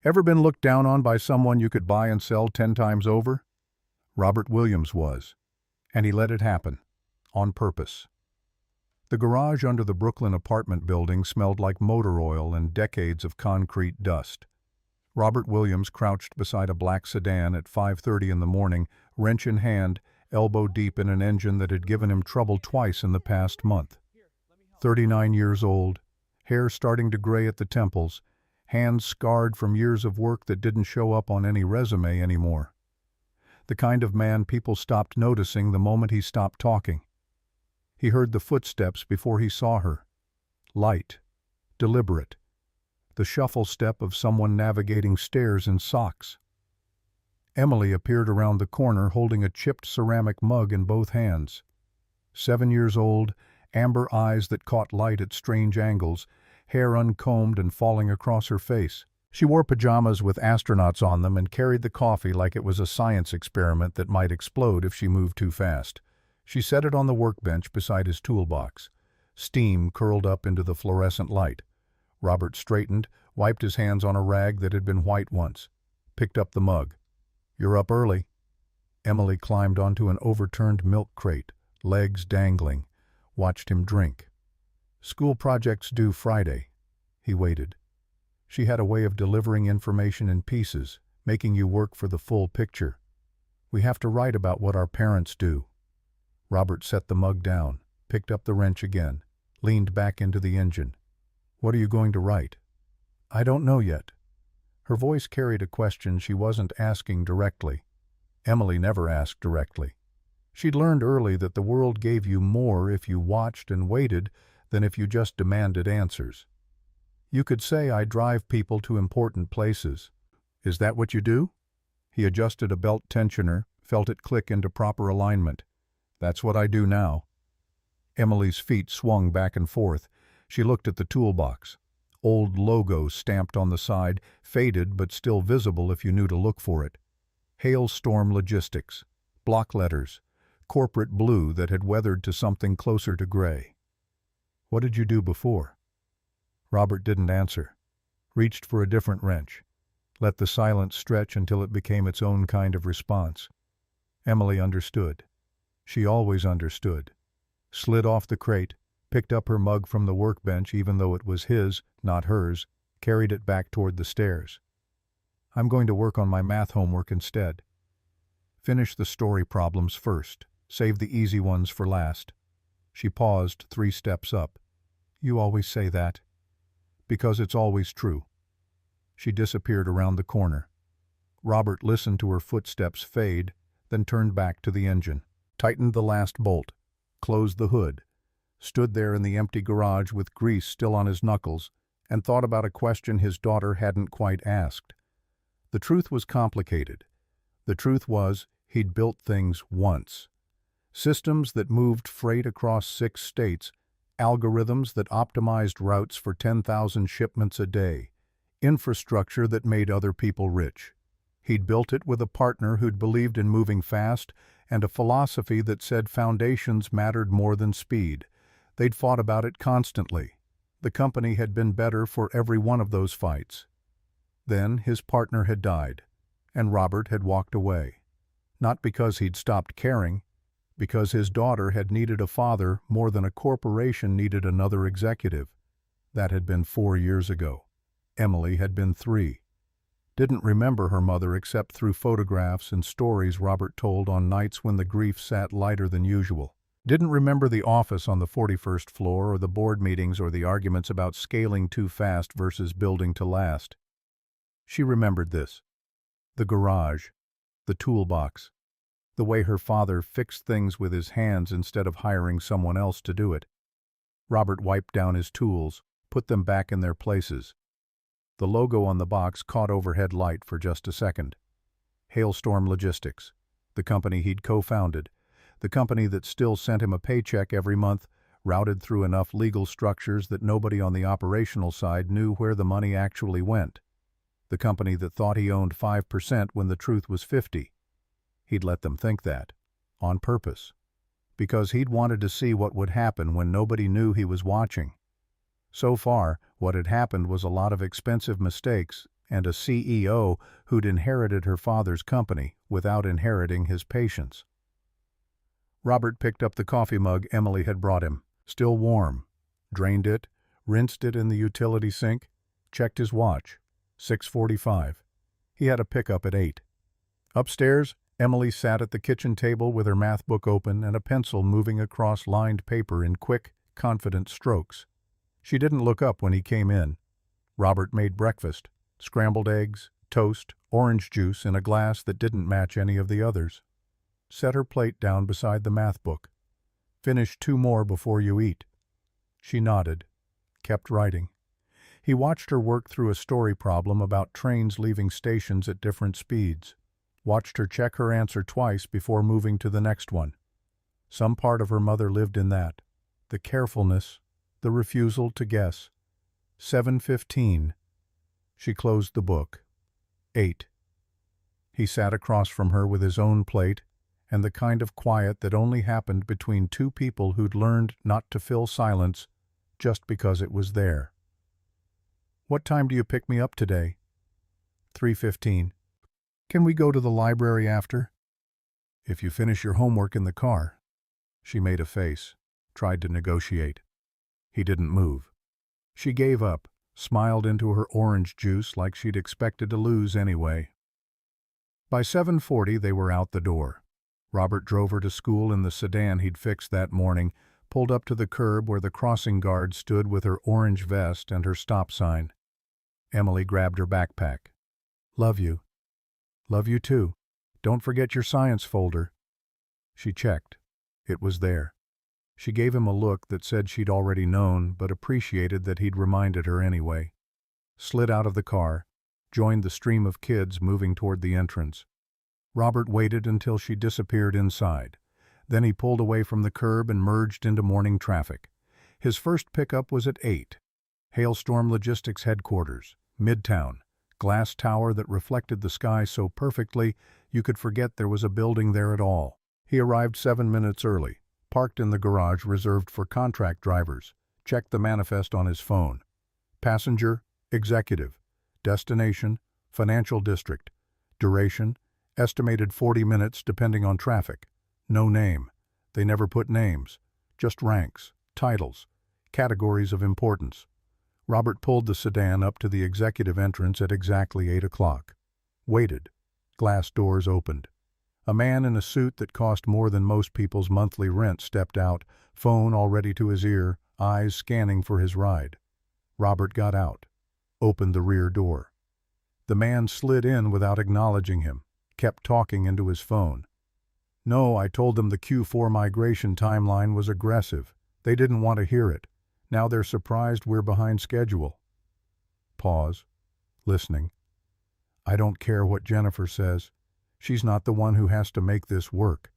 Ever been looked down on by someone you could buy and sell 10 times over? Robert Williams was, and he let it happen, on purpose. The garage under the Brooklyn apartment building smelled like motor oil and decades of concrete dust. Robert Williams crouched beside a black sedan at 5:30 in the morning, wrench in hand, elbow deep in an engine that had given him trouble twice in the past month. 39 years old, hair starting to gray at the temples, hands scarred from years of work that didn't show up on any resume anymore. The kind of man people stopped noticing the moment he stopped talking. He heard the footsteps before he saw her. Light, deliberate. The shuffle step of someone navigating stairs in socks. Emily appeared around the corner holding a chipped ceramic mug in both hands. 7 years old, amber eyes that caught light at strange angles, hair uncombed and falling across her face. She wore pajamas with astronauts on them and carried the coffee like it was a science experiment that might explode if she moved too fast. She set it on the workbench beside his toolbox. Steam curled up into the fluorescent light. Robert straightened, wiped his hands on a rag that had been white once, picked up the mug. "You're up early." Emily climbed onto an overturned milk crate, legs dangling, watched him drink. "School projects due Friday." He waited. She had a way of delivering information in pieces, making you work for the full picture. "We have to write about what our parents do." Robert set the mug down, picked up the wrench again, leaned back into the engine. "What are you going to write?" "I don't know yet." Her voice carried a question she wasn't asking directly. Emily never asked directly. She'd learned early that the world gave you more if you watched and waited than if you just demanded answers. "You could say I drive people to important places." "Is that what you do?" He adjusted a belt tensioner, felt it click into proper alignment. "That's what I do now." Emily's feet swung back and forth. She looked at the toolbox. Old logo stamped on the side, faded but still visible if you knew to look for it. Hailstorm Logistics. Block letters. Corporate blue that had weathered to something closer to gray. "What did you do before?" Robert didn't answer. Reached for a different wrench. Let the silence stretch until it became its own kind of response. Emily understood. She always understood. Slid off the crate, picked up her mug from the workbench even though it was his, not hers, carried it back toward the stairs. "I'm going to work on my math homework instead." "Finish the story problems first. Save the easy ones for last." She paused 3 steps up. "You always say that." "Because it's always true." She disappeared around the corner. Robert listened to her footsteps fade, then turned back to the engine, tightened the last bolt, closed the hood, stood there in the empty garage with grease still on his knuckles, and thought about a question his daughter hadn't quite asked. The truth was complicated. The truth was he'd built things once. Systems that moved freight across 6 states, algorithms that optimized routes for 10,000 shipments a day, infrastructure that made other people rich. He'd built it with a partner who'd believed in moving fast and a philosophy that said foundations mattered more than speed. They'd fought about it constantly. The company had been better for every one of those fights. Then his partner had died, and Robert had walked away. Not because he'd stopped caring, because his daughter had needed a father more than a corporation needed another executive. That had been 4 years ago. Emily had been 3. Didn't remember her mother except through photographs and stories Robert told on nights when the grief sat lighter than usual. Didn't remember the office on the 41st floor or the board meetings or the arguments about scaling too fast versus building to last. She remembered this. The garage, the toolbox, the way her father fixed things with his hands instead of hiring someone else to do it. Robert wiped down his tools, put them back in their places. The logo on the box caught overhead light for just a second. Hailstorm Logistics, the company he'd co-founded, the company that still sent him a paycheck every month, routed through enough legal structures that nobody on the operational side knew where the money actually went. The company that thought he owned 5% when the truth was 50. He'd let them think that, on purpose, because he'd wanted to see what would happen when nobody knew he was watching. So far, what had happened was a lot of expensive mistakes and a CEO who'd inherited her father's company without inheriting his patience. Robert picked up the coffee mug Emily had brought him, still warm, drained it, rinsed it in the utility sink, checked his watch. 6:45. He had a pickup at 8. Upstairs, Emily sat at the kitchen table with her math book open and a pencil moving across lined paper in quick, confident strokes. She didn't look up when he came in. Robert made breakfast, scrambled eggs, toast, orange juice in a glass that didn't match any of the others. Set her plate down beside the math book. Finish 2 more before you eat. She nodded, kept writing. He watched her work through a story problem about trains leaving stations at different speeds. Watched her check her answer twice before moving to the next one. Some part of her mother lived in that. The carefulness, the refusal to guess. 7:15. She closed the book. 8. He sat across from her with his own plate and the kind of quiet that only happened between two people who'd learned not to fill silence just because it was there. "What time do you pick me up today?" 3:15. "Can we go to the library after?" "If you finish your homework in the car." She made a face, tried to negotiate. He didn't move. She gave up, smiled into her orange juice like she'd expected to lose anyway. By 7:40 they were out the door. Robert drove her to school in the sedan he'd fixed that morning, pulled up to the curb where the crossing guard stood with her orange vest and her stop sign. Emily grabbed her backpack. "Love you." "Love you too. Don't forget your science folder." She checked. It was there. She gave him a look that said she'd already known, but appreciated that he'd reminded her anyway. Slid out of the car, joined the stream of kids moving toward the entrance. Robert waited until she disappeared inside. Then he pulled away from the curb and merged into morning traffic. His first pickup was at 8. Hailstorm Logistics Headquarters, Midtown, glass tower that reflected the sky so perfectly you could forget there was a building there at all. He arrived 7 minutes early, parked in the garage reserved for contract drivers, checked the manifest on his phone. Passenger, executive, destination, financial district, duration, estimated 40 minutes depending on traffic. No name. They never put names, just ranks, titles, categories of importance. Robert pulled the sedan up to the executive entrance at exactly 8 o'clock. Waited. Glass doors opened. A man in a suit that cost more than most people's monthly rent stepped out, phone already to his ear, eyes scanning for his ride. Robert got out, opened the rear door. The man slid in without acknowledging him, kept talking into his phone. "No, I told them the Q4 migration timeline was aggressive. They didn't want to hear it. Now they're surprised we're behind schedule." Pause. Listening. "I don't care what Jennifer says. She's not the one who has to make this work.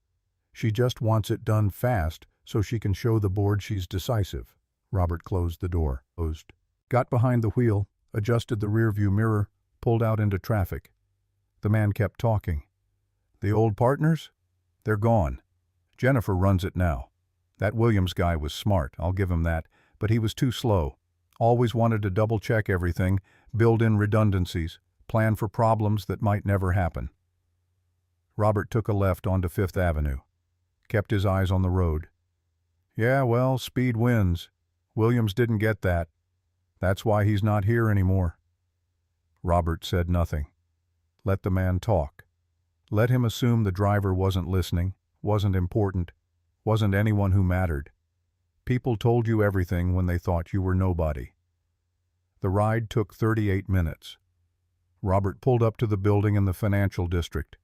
She just wants it done fast so she can show the board she's decisive." Robert closed the door. Got behind the wheel, adjusted the rearview mirror, pulled out into traffic. The man kept talking. "The old partners? They're gone. Jennifer runs it now. That Williams guy was smart, I'll give him that, but he was too slow. Always wanted to double-check everything, build in redundancies, plan for problems that might never happen." Robert took a left onto 5th Avenue. Kept his eyes on the road. "Yeah, well, speed wins. Williams didn't get that. That's why he's not here anymore." Robert said nothing. Let the man talk. Let him assume the driver wasn't listening, wasn't important, wasn't anyone who mattered. People told you everything when they thought you were nobody. The ride took 38 minutes. Robert pulled up to the building in the financial district.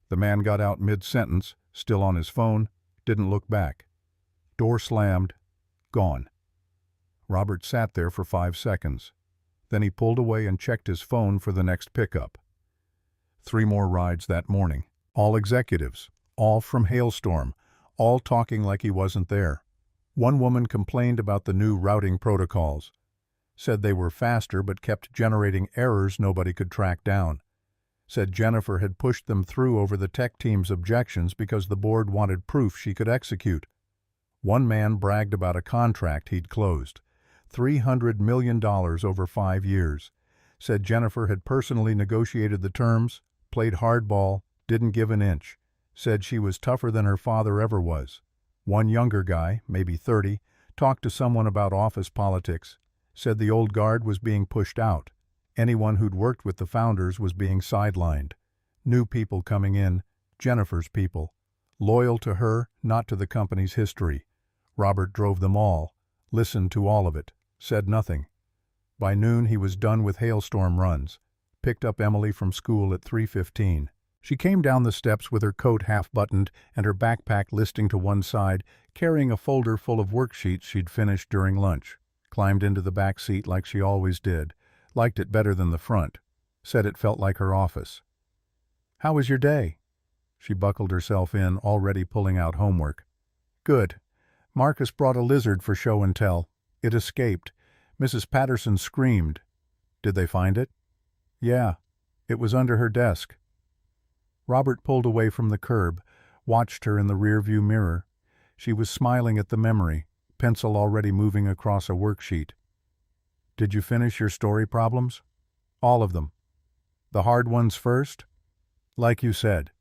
The man got out mid-sentence, still on his phone, didn't look back. Door slammed. Gone. Robert sat there for 5 seconds. Then he pulled away and checked his phone for the next pickup. 3 more rides that morning. All executives. All from Hailstorm. All talking like he wasn't there. One woman complained about the new routing protocols. Said they were faster but kept generating errors nobody could track down. Said Jennifer had pushed them through over the tech team's objections because the board wanted proof she could execute. One man bragged about a contract he'd closed. $300 million over 5 years. said Jennifer had personally negotiated the terms, played hardball, didn't give an inch, said she was tougher than her father ever was. One younger guy, maybe 30, talked to someone about office politics, said the old guard was being pushed out. Anyone who'd worked with the founders was being sidelined. New people coming in, Jennifer's people. Loyal to her, not to the company's history. Robert drove them all, listened to all of it, said nothing. By noon he was done with hailstorm runs. Picked up Emily from school at 3:15. She came down the steps with her coat half-buttoned and her backpack listing to one side, carrying a folder full of worksheets she'd finished during lunch. Climbed into the back seat like she always did. Liked it better than the front. Said it felt like her office. "How was your day?" She buckled herself in, already pulling out homework. "Good. Marcus brought a lizard for show and tell. It escaped. Mrs. Patterson screamed. Did they find it?" "Yeah. It was under her desk." Robert pulled away from the curb, watched her in the rearview mirror. She was smiling at the memory, pencil already moving across a worksheet. "Did you finish your story problems?" "All of them." "The hard ones first?" "Like you said."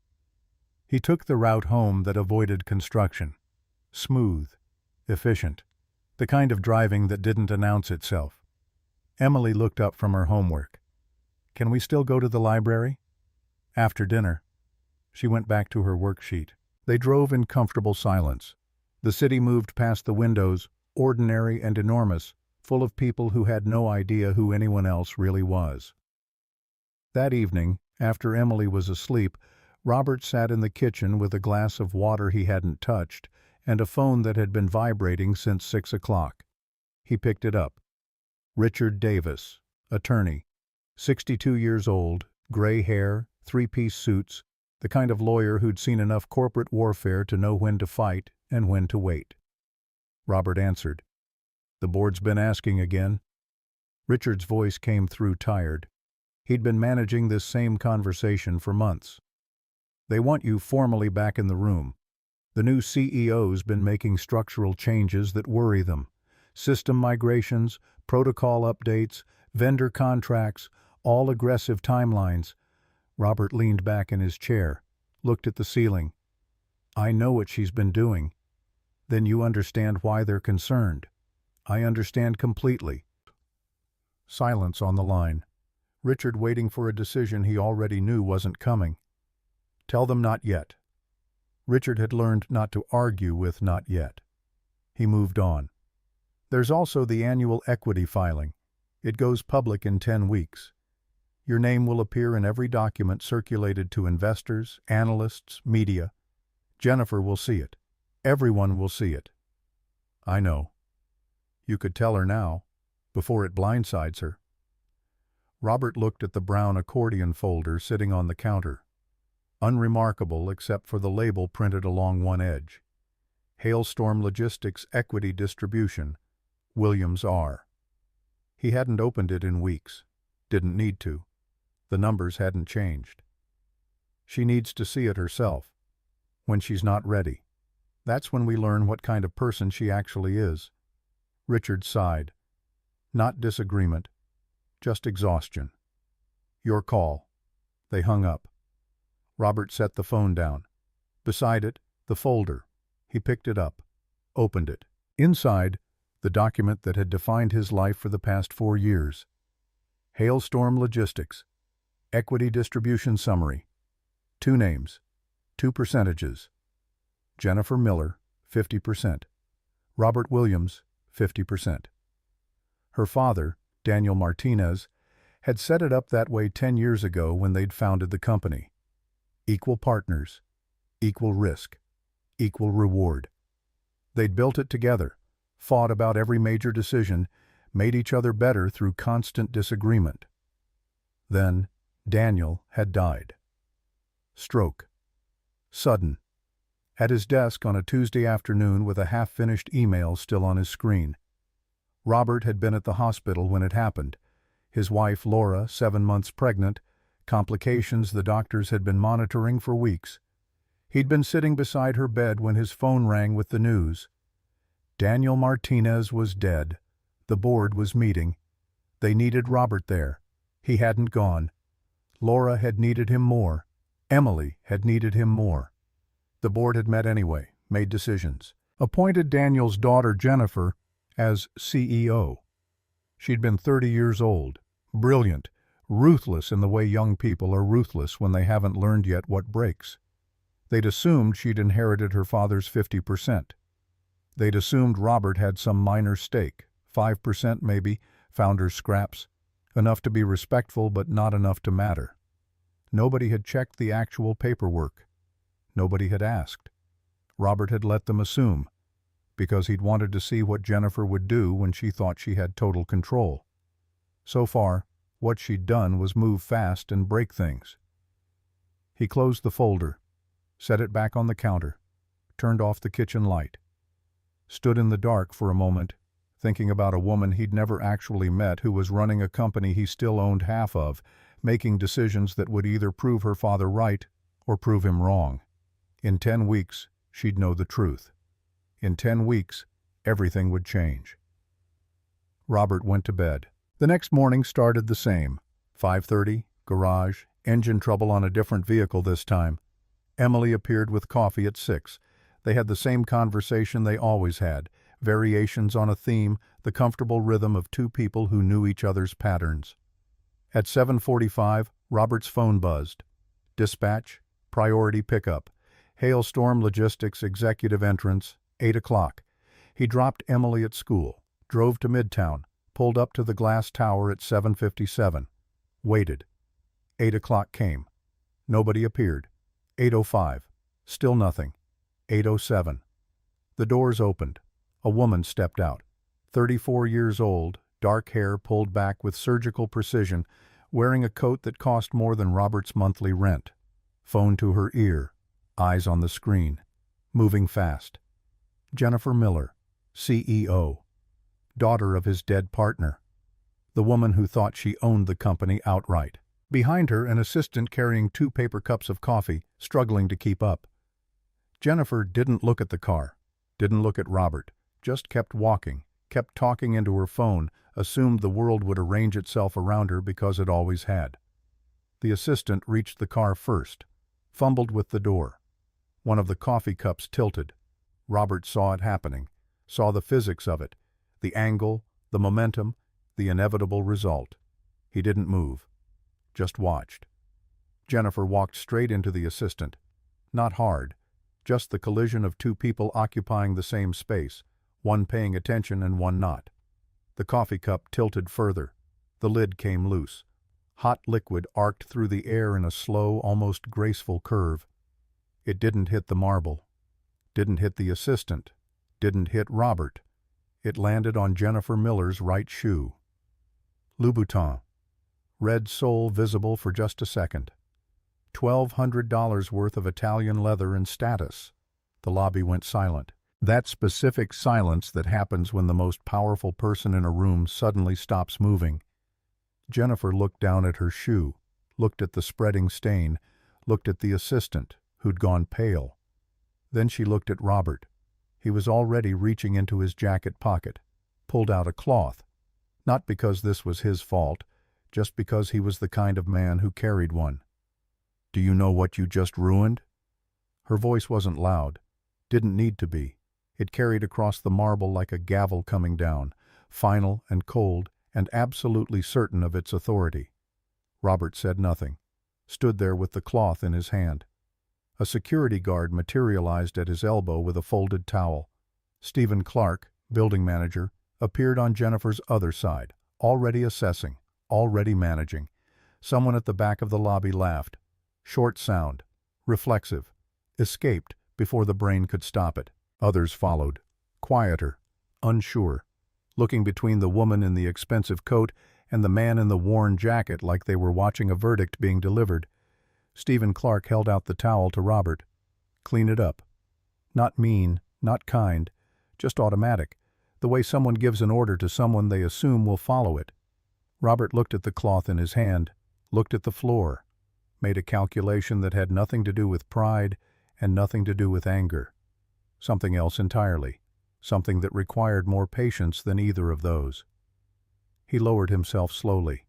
He took the route home that avoided construction. Smooth, efficient, the kind of driving that didn't announce itself. Emily looked up from her homework. "Can we still go to the library?" "After dinner." She went back to her worksheet. They drove in comfortable silence. The city moved past the windows, ordinary and enormous, full of people who had no idea who anyone else really was. That evening, after Emily was asleep, Robert sat in the kitchen with a glass of water he hadn't touched and a phone that had been vibrating since 6 o'clock. He picked it up. Richard Davis, attorney, 62 years old, gray hair, three-piece suits, the kind of lawyer who'd seen enough corporate warfare to know when to fight and when to wait. Robert answered. "The board's been asking again." Richard's voice came through tired. He'd been managing this same conversation for months. "They want you formally back in the room. The new CEO's been making structural changes that worry them. System migrations, protocol updates, vendor contracts, all aggressive timelines." Robert leaned back in his chair, looked at the ceiling. "I know what she's been doing." "Then you understand why they're concerned." "I understand completely." Silence on the line. Richard waiting for a decision he already knew wasn't coming. "Tell them not yet." Richard had learned not to argue with not yet. He moved on. "There's also the annual equity filing. It goes public in 10 weeks. Your name will appear in every document circulated to investors, analysts, media. Jennifer will see it. Everyone will see it." "I know." "You could tell her now, before it blindsides her." Robert looked at the brown accordion folder sitting on the counter. Unremarkable except for the label printed along one edge. Hailstorm Logistics Equity Distribution, Williams R. He hadn't opened it in weeks. Didn't need to. The numbers hadn't changed. She needs to see it herself. When she's not ready. That's when we learn what kind of person she actually is. Richard sighed. Not disagreement. Just exhaustion. "Your call." They hung up. Robert set the phone down. Beside it, the folder. He picked it up. Opened it. Inside, the document that had defined his life for the past 4 years. Hailstorm Logistics. Equity Distribution Summary. 2 names. 2 percentages. Jennifer Miller, 50%. Robert Williams, 50%. Her father, Daniel Martinez, had set it up that way 10 years ago when they'd founded the company. Equal partners, equal risk, equal reward. They'd built it together, fought about every major decision, made each other better through constant disagreement. Then, Daniel had died. Stroke. Sudden. At his desk on a Tuesday afternoon with a half-finished email still on his screen. Robert had been at the hospital when it happened. His wife, Laura, 7 months pregnant, complications the doctors had been monitoring for weeks. He'd been sitting beside her bed when his phone rang with the news. Daniel Martinez was dead. The board was meeting. They needed Robert there. He hadn't gone. Laura had needed him more. Emily had needed him more. The board had met anyway, made decisions. Appointed Daniel's daughter Jennifer as CEO. She'd been 30 years old, brilliant, ruthless in the way young people are ruthless when they haven't learned yet what breaks. They'd assumed she'd inherited her father's 50%. They'd assumed Robert had some minor stake, 5% maybe, founder's scraps, enough to be respectful but not enough to matter. Nobody had checked the actual paperwork. Nobody had asked. Robert had let them assume, because he'd wanted to see what Jennifer would do when she thought she had total control. So far, what she'd done was move fast and break things. He closed the folder, set it back on the counter, turned off the kitchen light, stood in the dark for a moment, thinking about a woman he'd never actually met who was running a company he still owned half of, making decisions that would either prove her father right or prove him wrong. In 10 weeks, she'd know the truth. In 10 weeks, everything would change. Robert went to bed. The next morning started the same. 5:30, garage, engine trouble on a different vehicle this time. Emily appeared with coffee at 6. They had the same conversation they always had, variations on a theme, the comfortable rhythm of two people who knew each other's patterns. At 7:45, Robert's phone buzzed. Dispatch, priority pickup, hailstorm logistics executive entrance, 8 o'clock. He dropped Emily at school, drove to Midtown, pulled up to the glass tower at 7:57. Waited. 8 o'clock came. Nobody appeared. 8:05. Still nothing. 8:07. The doors opened. A woman stepped out. 34 years old, dark hair pulled back with surgical precision, wearing a coat that cost more than Robert's monthly rent. Phone to her ear, eyes on the screen, moving fast. Jennifer Miller, CEO, daughter of his dead partner, the woman who thought she owned the company outright. Behind her, an assistant carrying 2 paper cups of coffee, struggling to keep up. Jennifer didn't look at the car, didn't look at Robert, just kept walking, kept talking into her phone, assumed the world would arrange itself around her because it always had. The assistant reached the car first, fumbled with the door. One of the coffee cups tilted. Robert saw it happening, saw the physics of it, the angle, the momentum, the inevitable result. He didn't move, just watched. Jennifer walked straight into the assistant. Not hard, just the collision of 2 people occupying the same space, one paying attention and one not. The coffee cup tilted further. The lid came loose. Hot liquid arced through the air in a slow, almost graceful curve. It didn't hit the marble. Didn't hit the assistant. Didn't hit Robert. It landed on Jennifer Miller's right shoe. Louboutin. Red sole visible for just a second. $1,200 worth of Italian leather and status. The lobby went silent. That specific silence that happens when the most powerful person in a room suddenly stops moving. Jennifer looked down at her shoe, looked at the spreading stain, looked at the assistant, who'd gone pale. Then she looked at Robert. He was already reaching into his jacket pocket, pulled out a cloth. Not because this was his fault, just because he was the kind of man who carried one. "Do you know what you just ruined?" Her voice wasn't loud, didn't need to be. It carried across the marble like a gavel coming down, final and cold and absolutely certain of its authority. Robert said nothing, stood there with the cloth in his hand. A security guard materialized at his elbow with a folded towel. Stephen Clark, building manager, appeared on Jennifer's other side, already assessing, already managing. Someone at the back of the lobby laughed. Short sound, reflexive, escaped before the brain could stop it. Others followed, quieter, unsure, looking between the woman in the expensive coat and the man in the worn jacket like they were watching a verdict being delivered. Stephen Clark held out the towel to Robert. "Clean it up." Not mean, not kind, just automatic, the way someone gives an order to someone they assume will follow it. Robert looked at the cloth in his hand, looked at the floor, made a calculation that had nothing to do with pride and nothing to do with anger. Something else entirely, something that required more patience than either of those. He lowered himself slowly.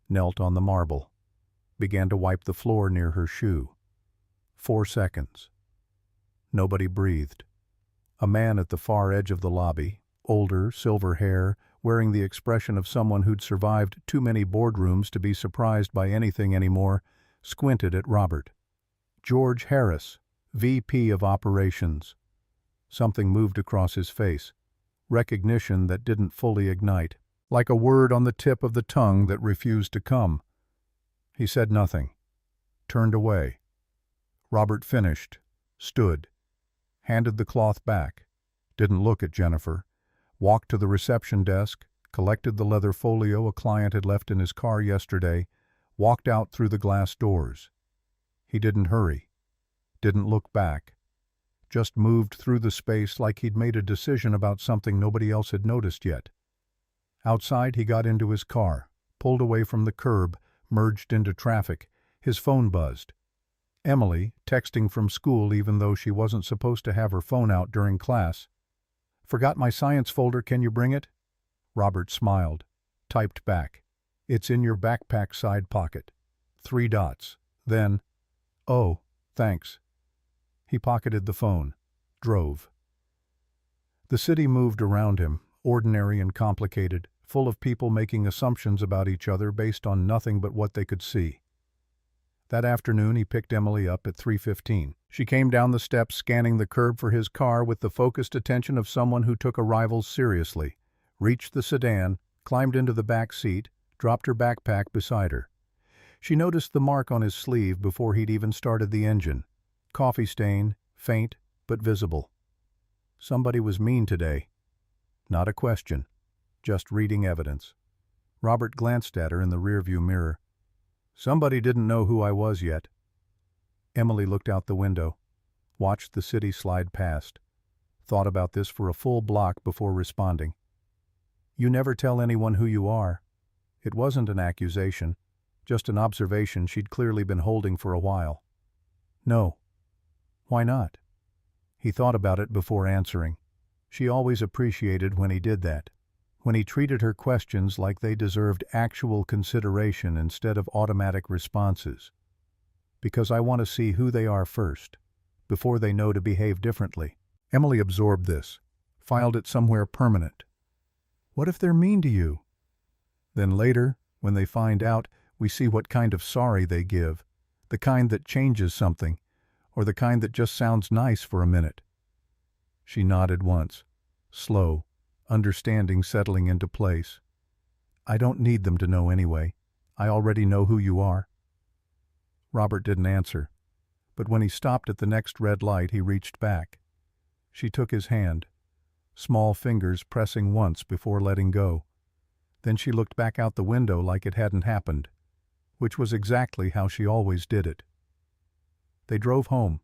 knelt on the marble, began to wipe the floor near her shoe. 4 seconds. Nobody breathed. A man at the far edge of the lobby, older, silver hair, wearing the expression of someone who'd survived too many boardrooms to be surprised by anything anymore, squinted at Robert. George Harris, VP of Operations. Something moved across his face, recognition that didn't fully ignite, like a word on the tip of the tongue that refused to come. He said nothing, turned away. Robert finished, stood, handed the cloth back, didn't look at Jennifer, walked to the reception desk, collected the leather folio a client had left in his car yesterday, walked out through the glass doors. He didn't hurry, didn't look back, just moved through the space like he'd made a decision about something nobody else had noticed yet. Outside, he got into his car, pulled away from the curb, merged into traffic. His phone buzzed. Emily, texting from school even though she wasn't supposed to have her phone out during class. "Forgot my science folder, can you bring it?" Robert smiled, typed back. "It's in your backpack side pocket." 3 dots. Then, "Oh, thanks." He pocketed the phone, drove. The city moved around him, ordinary and complicated, full of people making assumptions about each other based on nothing but what they could see. That afternoon he picked Emily up at 3:15. She came down the steps scanning the curb for his car with the focused attention of someone who took arrivals seriously, reached the sedan, climbed into the back seat, dropped her backpack beside her. She noticed the mark on his sleeve before he'd even started the engine. Coffee stain, faint but visible. Somebody was mean today. Not a question, just reading evidence. Robert glanced at her in the rearview mirror. "Somebody didn't know who I was yet." Emily looked out the window, watched the city slide past, thought about this for a full block before responding. "You never tell anyone who you are." It wasn't an accusation, just an observation she'd clearly been holding for a while. "No." "Why not?" He thought about it before answering. She always appreciated when he did that, when he treated her questions like they deserved actual consideration instead of automatic responses. "Because I want to see who they are first, before they know to behave differently." Emily absorbed this, filed it somewhere permanent. "What if they're mean to you?" Then later, when they find out, we see what kind of sorry they give, the kind that changes something, or the kind that just sounds nice for a minute. She nodded once, slow, understanding settling into place. "I don't need them to know anyway. I already know who you are." Robert didn't answer, but when he stopped at the next red light he reached back. She took his hand, small fingers pressing once before letting go. Then she looked back out the window like it hadn't happened, which was exactly how she always did it. They drove home,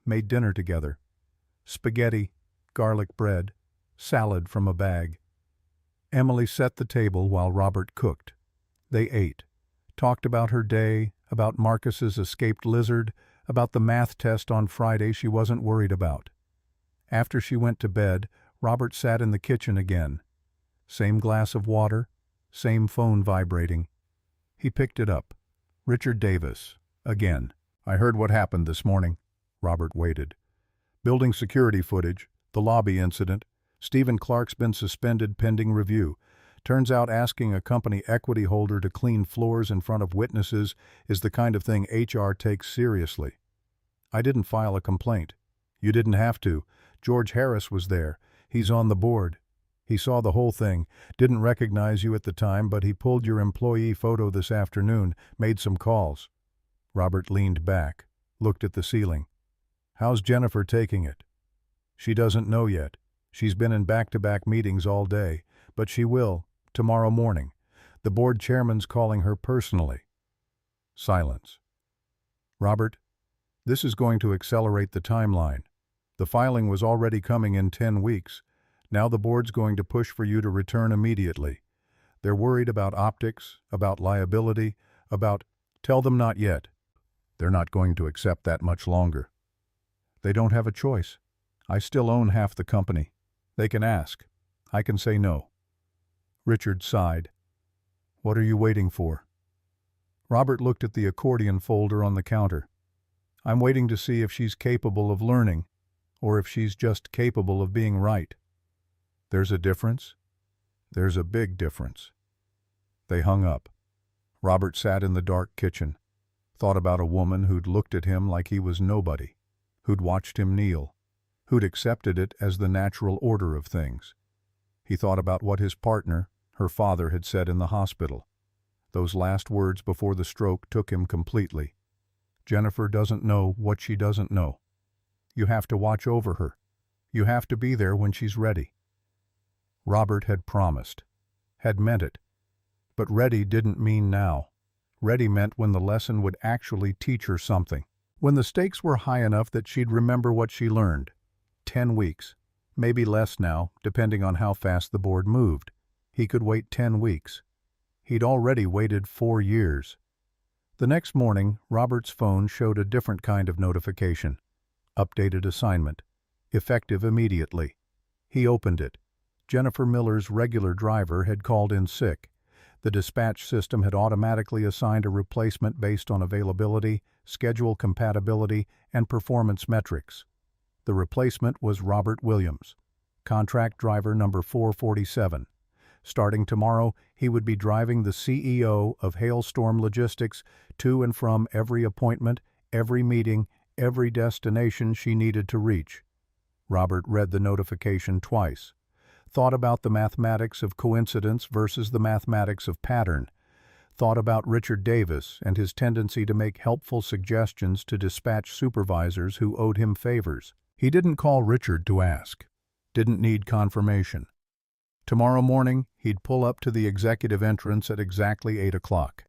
made dinner together. Spaghetti, garlic bread, salad from a bag. Emily set the table while Robert cooked. They ate, talked about her day, about Marcus's escaped lizard, about the math test on Friday she wasn't worried about. After she went to bed, Robert sat in the kitchen again. Same glass of water, same phone vibrating. He picked it up. Richard Davis, again. "I heard what happened this morning." Robert waited. "Building security footage, the lobby incident. Stephen Clark's been suspended pending review. Turns out asking a company equity holder to clean floors in front of witnesses is the kind of thing HR takes seriously. I didn't file a complaint. You didn't have to. George Harris was there. He's on the board. He saw the whole thing. Didn't recognize you at the time, but he pulled your employee photo this afternoon, made some calls." Robert leaned back, looked at the ceiling. "How's Jennifer taking it?" "She doesn't know yet. She's been in back-to-back meetings all day, but she will, tomorrow morning. The board chairman's calling her personally." Silence. "Robert, this is going to accelerate the timeline. The filing was already coming in 10 weeks. Now the board's going to push for you to return immediately. They're worried about optics, about liability, about—" "Tell them not yet. They're not going to accept that much longer. They don't have a choice. I still own half the company. They can ask. I can say no." Richard sighed. "What are you waiting for?" Robert looked at the accordion folder on the counter. I'm waiting to see if she's capable of learning, or if she's just capable of being right. There's a difference? There's a big difference. They hung up. Robert sat in the dark kitchen, thought about a woman who'd looked at him like he was nobody, who'd watched him kneel, who'd accepted it as the natural order of things. He thought about what his partner, her father, had said in the hospital. Those last words before the stroke took him completely. Jennifer doesn't know what she doesn't know. You have to watch over her. You have to be there when she's ready. Robert had promised, had meant it. But ready didn't mean now. Ready meant when the lesson would actually teach her something. When the stakes were high enough that she'd remember what she learned. 10 weeks. Maybe less now, depending on how fast the board moved. He could wait 10 weeks. He'd already waited 4 years. The next morning, Robert's phone showed a different kind of notification. Updated assignment. Effective immediately. He opened it. Jennifer Miller's regular driver had called in sick. The dispatch system had automatically assigned a replacement based on availability, schedule compatibility, and performance metrics. The replacement was Robert Williams, contract driver number 447. Starting tomorrow, he would be driving the CEO of Hailstorm Logistics to and from every appointment, every meeting, every destination she needed to reach. Robert read the notification twice. Thought about the mathematics of coincidence versus the mathematics of pattern. Thought about Richard Davis and his tendency to make helpful suggestions to dispatch supervisors who owed him favors. He didn't call Richard to ask. Didn't need confirmation. Tomorrow morning, he'd pull up to the executive entrance at exactly 8 o'clock.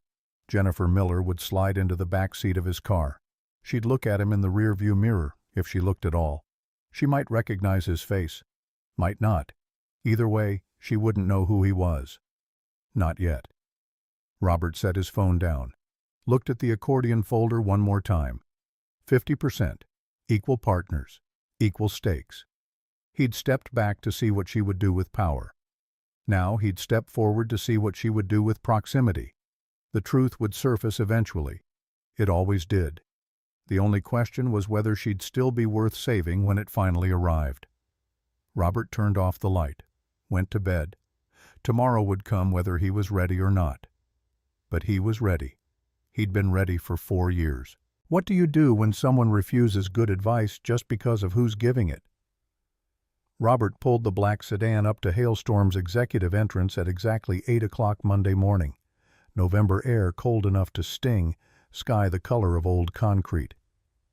Jennifer Miller would slide into the back seat of his car. She'd look at him in the rearview mirror, if she looked at all. She might recognize his face. Might not. Either way, she wouldn't know who he was. Not yet. Robert set his phone down. Looked at the accordion folder one more time. 50%. Equal partners. Equal stakes. He'd stepped back to see what she would do with power. Now he'd step forward to see what she would do with proximity. The truth would surface eventually. It always did. The only question was whether she'd still be worth saving when it finally arrived. Robert turned off the light, went to bed. Tomorrow would come whether he was ready or not. But he was ready. He'd been ready for 4 years. What do you do when someone refuses good advice just because of who's giving it? Robert pulled the black sedan up to Hailstorm's executive entrance at exactly 8 o'clock Monday morning. November air cold enough to sting, sky the color of old concrete.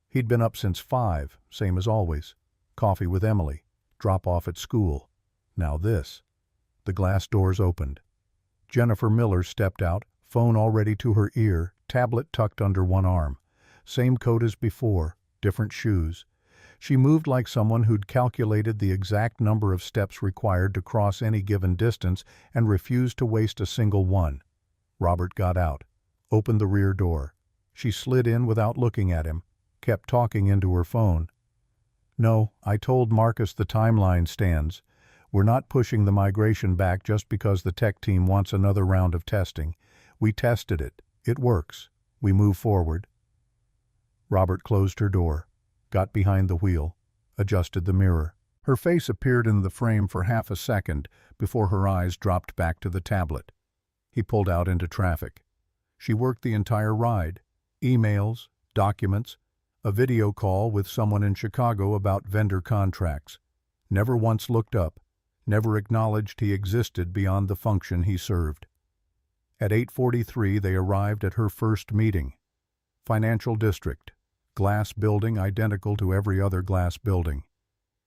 He'd been up since 5, same as always. Coffee with Emily, drop off at school. Now this. The glass doors opened. Jennifer Miller stepped out, phone already to her ear, tablet tucked under one arm. Same coat as before, different shoes. She moved like someone who'd calculated the exact number of steps required to cross any given distance and refused to waste a single one. Robert got out, opened the rear door. She slid in without looking at him, kept talking into her phone. No, I told Marcus the timeline stands. We're not pushing the migration back just because the tech team wants another round of testing. We tested it. It works. We move forward. Robert closed her door, got behind the wheel, adjusted the mirror. Her face appeared in the frame for half a second before her eyes dropped back to the tablet. He pulled out into traffic. She worked the entire ride. Emails, documents, a video call with someone in Chicago about vendor contracts. Never once looked up, never acknowledged he existed beyond the function he served. At 8:43 they arrived at her first meeting. Financial district. Glass building identical to every other glass building.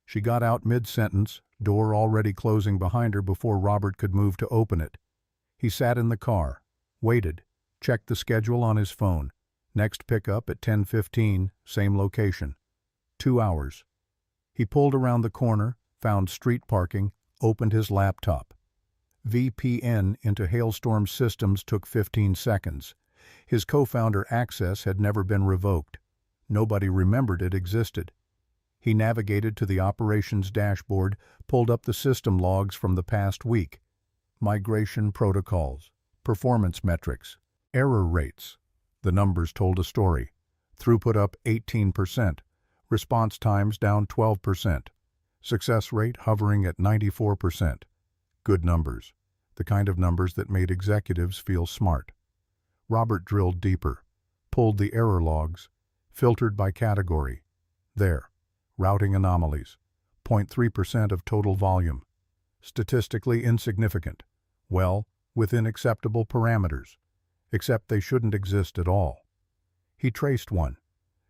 She got out mid-sentence, door already closing behind her before Robert could move to open it. He sat in the car, waited, checked the schedule on his phone. Next pickup at 10:15, same location. 2 hours. He pulled around the corner, found street parking, opened his laptop. VPN into Hailstorm systems took 15 seconds. His co-founder access had never been revoked. Nobody remembered it existed. He navigated to the operations dashboard, pulled up the system logs from the past week. Migration protocols, performance metrics, error rates, The numbers told a story. Throughput up 18%, response times down 12%, success rate hovering at 94%. Good numbers, the kind of numbers that made executives feel smart. Robert drilled deeper, pulled the error logs, filtered by category. There, routing anomalies, 0.3% of total volume. Statistically insignificant. Well, within acceptable parameters, except they shouldn't exist at all. He traced one.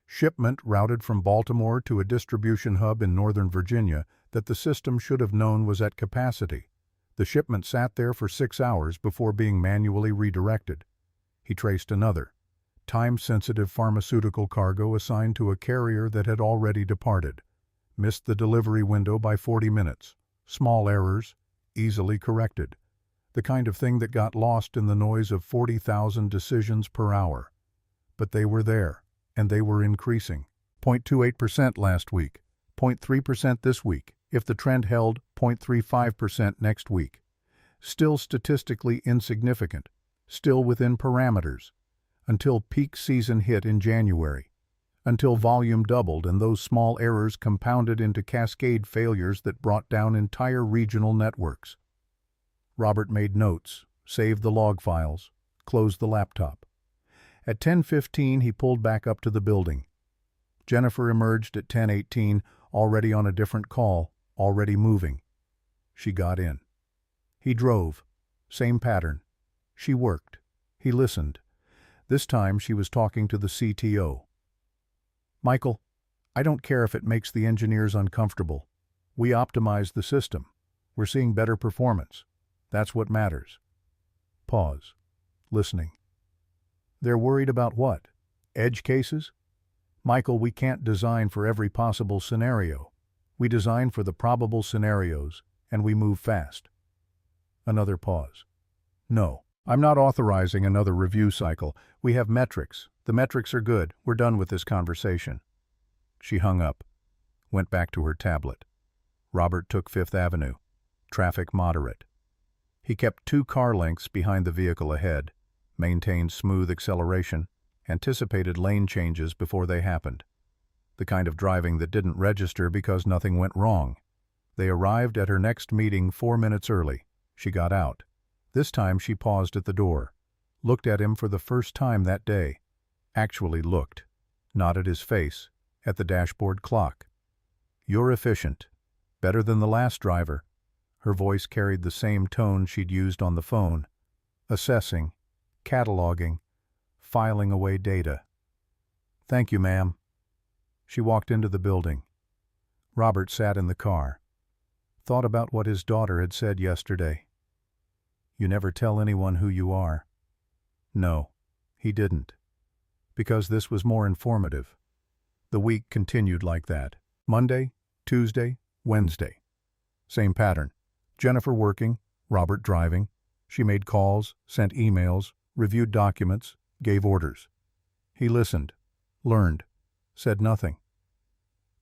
Shipment routed from Baltimore to a distribution hub in Northern Virginia that the system should have known was at capacity. The shipment sat there for 6 hours before being manually redirected. He traced another. Time-sensitive pharmaceutical cargo assigned to a carrier that had already departed. Missed the delivery window by 40 minutes. Small errors, easily corrected. The kind of thing that got lost in the noise of 40,000 decisions per hour. But they were there, and they were increasing. 0.28% last week, 0.3% this week, if the trend held, 0.35% next week. Still statistically insignificant, still within parameters, until peak season hit in January, until volume doubled and those small errors compounded into cascade failures that brought down entire regional networks. Robert made notes, saved the log files, closed the laptop. At 10:15 he pulled back up to the building. Jennifer emerged at 10:18, already on a different call, already moving. She got in. He drove. Same pattern. She worked. He listened. This time she was talking to the CTO. Michael, I don't care if it makes the engineers uncomfortable. We optimized the system. We're seeing better performance. That's what matters. Pause. Listening. They're worried about what? Edge cases? Michael, we can't design for every possible scenario. We design for the probable scenarios, and we move fast. Another pause. No, I'm not authorizing another review cycle. We have metrics. The metrics are good. We're done with this conversation. She hung up, went back to her tablet. Robert took Fifth Avenue. Traffic moderate. He kept 2 car lengths behind the vehicle ahead, maintained smooth acceleration, anticipated lane changes before they happened. The kind of driving that didn't register because nothing went wrong. They arrived at her next meeting 4 minutes early. She got out. This time she paused at the door, looked at him for the first time that day. Actually looked, not at his face, at the dashboard clock. You're efficient. Better than the last driver. Her voice carried the same tone she'd used on the phone. Assessing, cataloging, filing away data. Thank you, ma'am. She walked into the building. Robert sat in the car. Thought about what his daughter had said yesterday. You never tell anyone who you are. No, he didn't. Because this was more informative. The week continued like that. Monday, Tuesday, Wednesday. Same pattern. Jennifer working, Robert driving. She made calls, sent emails, reviewed documents, gave orders. He listened, learned, said nothing.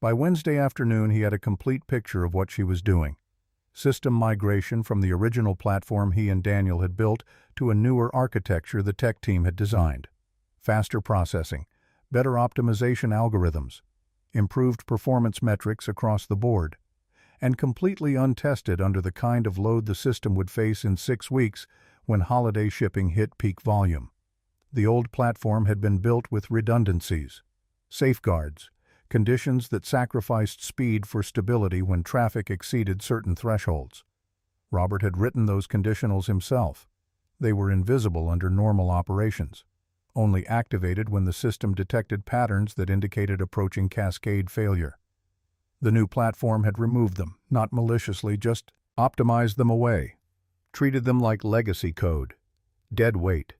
By Wednesday afternoon he had a complete picture of what she was doing. System migration from the original platform he and Daniel had built to a newer architecture the tech team had designed. Faster processing, better optimization algorithms, improved performance metrics across the board, and completely untested under the kind of load the system would face in 6 weeks when holiday shipping hit peak volume. The old platform had been built with redundancies, safeguards, conditions that sacrificed speed for stability when traffic exceeded certain thresholds. Robert had written those conditionals himself. They were invisible under normal operations, only activated when the system detected patterns that indicated approaching cascade failure. The new platform had removed them, not maliciously, just optimized them away, treated them like legacy code, dead weight,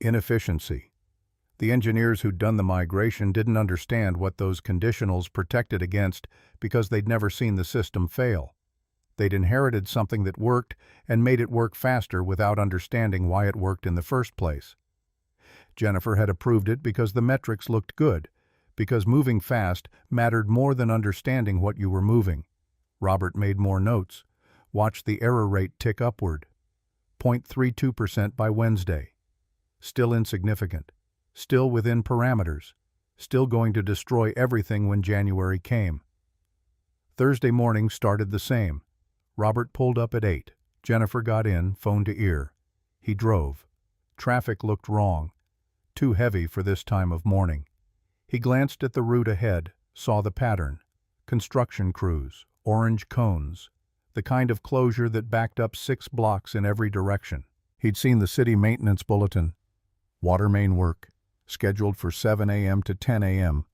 inefficiency. The engineers who'd done the migration didn't understand what those conditionals protected against because they'd never seen the system fail. They'd inherited something that worked and made it work faster without understanding why it worked in the first place. Jennifer had approved it because the metrics looked good, because moving fast mattered more than understanding what you were moving. Robert made more notes, watched the error rate tick upward. 0.32% by Wednesday. Still insignificant. Still within parameters. Still going to destroy everything when January came. Thursday morning started the same. Robert pulled up at 8. Jennifer got in, phone to ear. He drove. Traffic looked wrong. Too heavy for this time of morning. He glanced at the route ahead, saw the pattern. Construction crews, orange cones, the kind of closure that backed up 6 blocks in every direction. He'd seen the city maintenance bulletin. Water main work, scheduled for 7 a.m. to 10 a.m.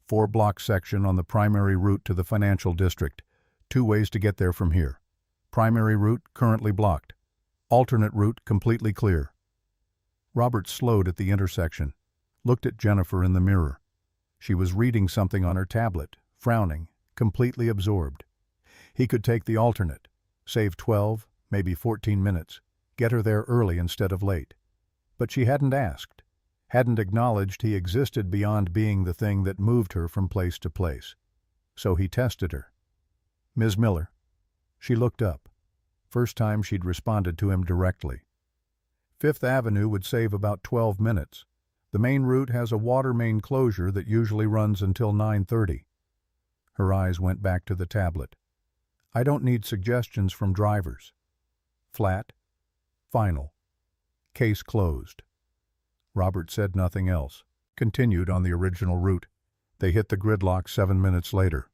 4-block section on the primary route to the financial district. 2 ways to get there from here. Primary route currently blocked. Alternate route completely clear. Robert slowed at the intersection, looked at Jennifer in the mirror. She was reading something on her tablet, frowning, completely absorbed. He could take the alternate, save 12, maybe 14 minutes, get her there early instead of late. But she hadn't asked, hadn't acknowledged he existed beyond being the thing that moved her from place to place. So he tested her. "Ms. Miller." She looked up. First time she'd responded to him directly. Fifth Avenue would save about 12 minutes. The main route has a water main closure that usually runs until 9:30. Her eyes went back to the tablet. "I don't need suggestions from drivers." Flat. Final. Case closed. Robert said nothing else. Continued on the original route. They hit the gridlock 7 minutes later.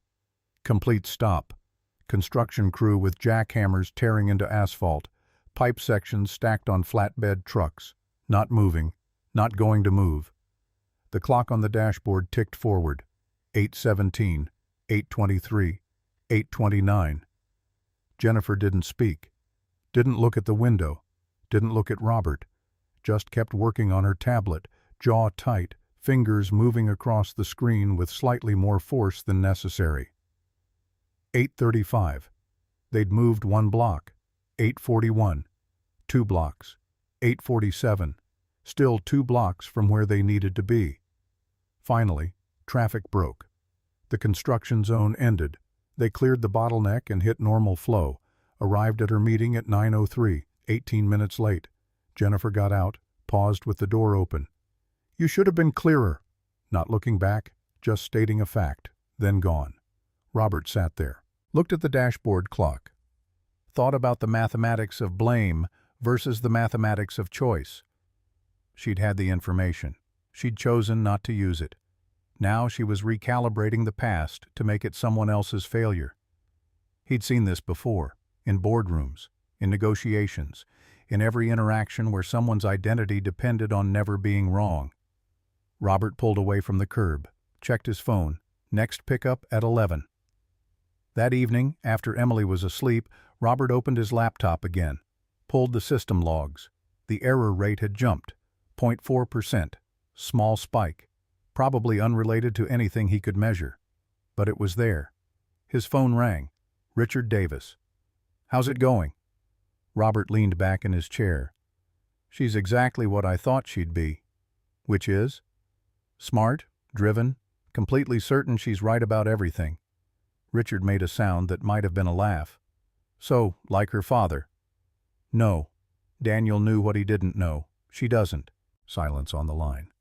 Complete stop. Construction crew with jackhammers tearing into asphalt. Pipe sections stacked on flatbed trucks. Not moving. Not going to move. The clock on the dashboard ticked forward. 8:17, 8:23, 8:29. Jennifer didn't speak. Didn't look at the window. Didn't look at Robert. Just kept working on her tablet, jaw tight, fingers moving across the screen with slightly more force than necessary. 8:35. They'd moved 1 block. 8:41. 2 blocks. 8:47. Still 2 blocks from where they needed to be. Finally, traffic broke. The construction zone ended. They cleared the bottleneck and hit normal flow. Arrived at her meeting at 9:03, 18 minutes late. Jennifer got out, paused with the door open. "You should have been clearer." Not looking back, just stating a fact, then gone. Robert sat there, looked at the dashboard clock. Thought about the mathematics of blame versus the mathematics of choice. She'd had the information. She'd chosen not to use it. Now she was recalibrating the past to make it someone else's failure. He'd seen this before, in boardrooms, in negotiations, in every interaction where someone's identity depended on never being wrong. Robert pulled away from the curb, checked his phone. Next pickup at 11. That evening, after Emily was asleep, Robert opened his laptop again, pulled the system logs. The error rate had jumped, 0.4%, small spike, probably unrelated to anything he could measure. But it was there. His phone rang. Richard Davis. "How's it going?" Robert leaned back in his chair. "She's exactly what I thought she'd be." "Which is?" "Smart, driven, completely certain she's right about everything." Richard made a sound that might have been a laugh. "So, like her father?" "No." Daniel knew what he didn't know. "She doesn't." Silence on the line.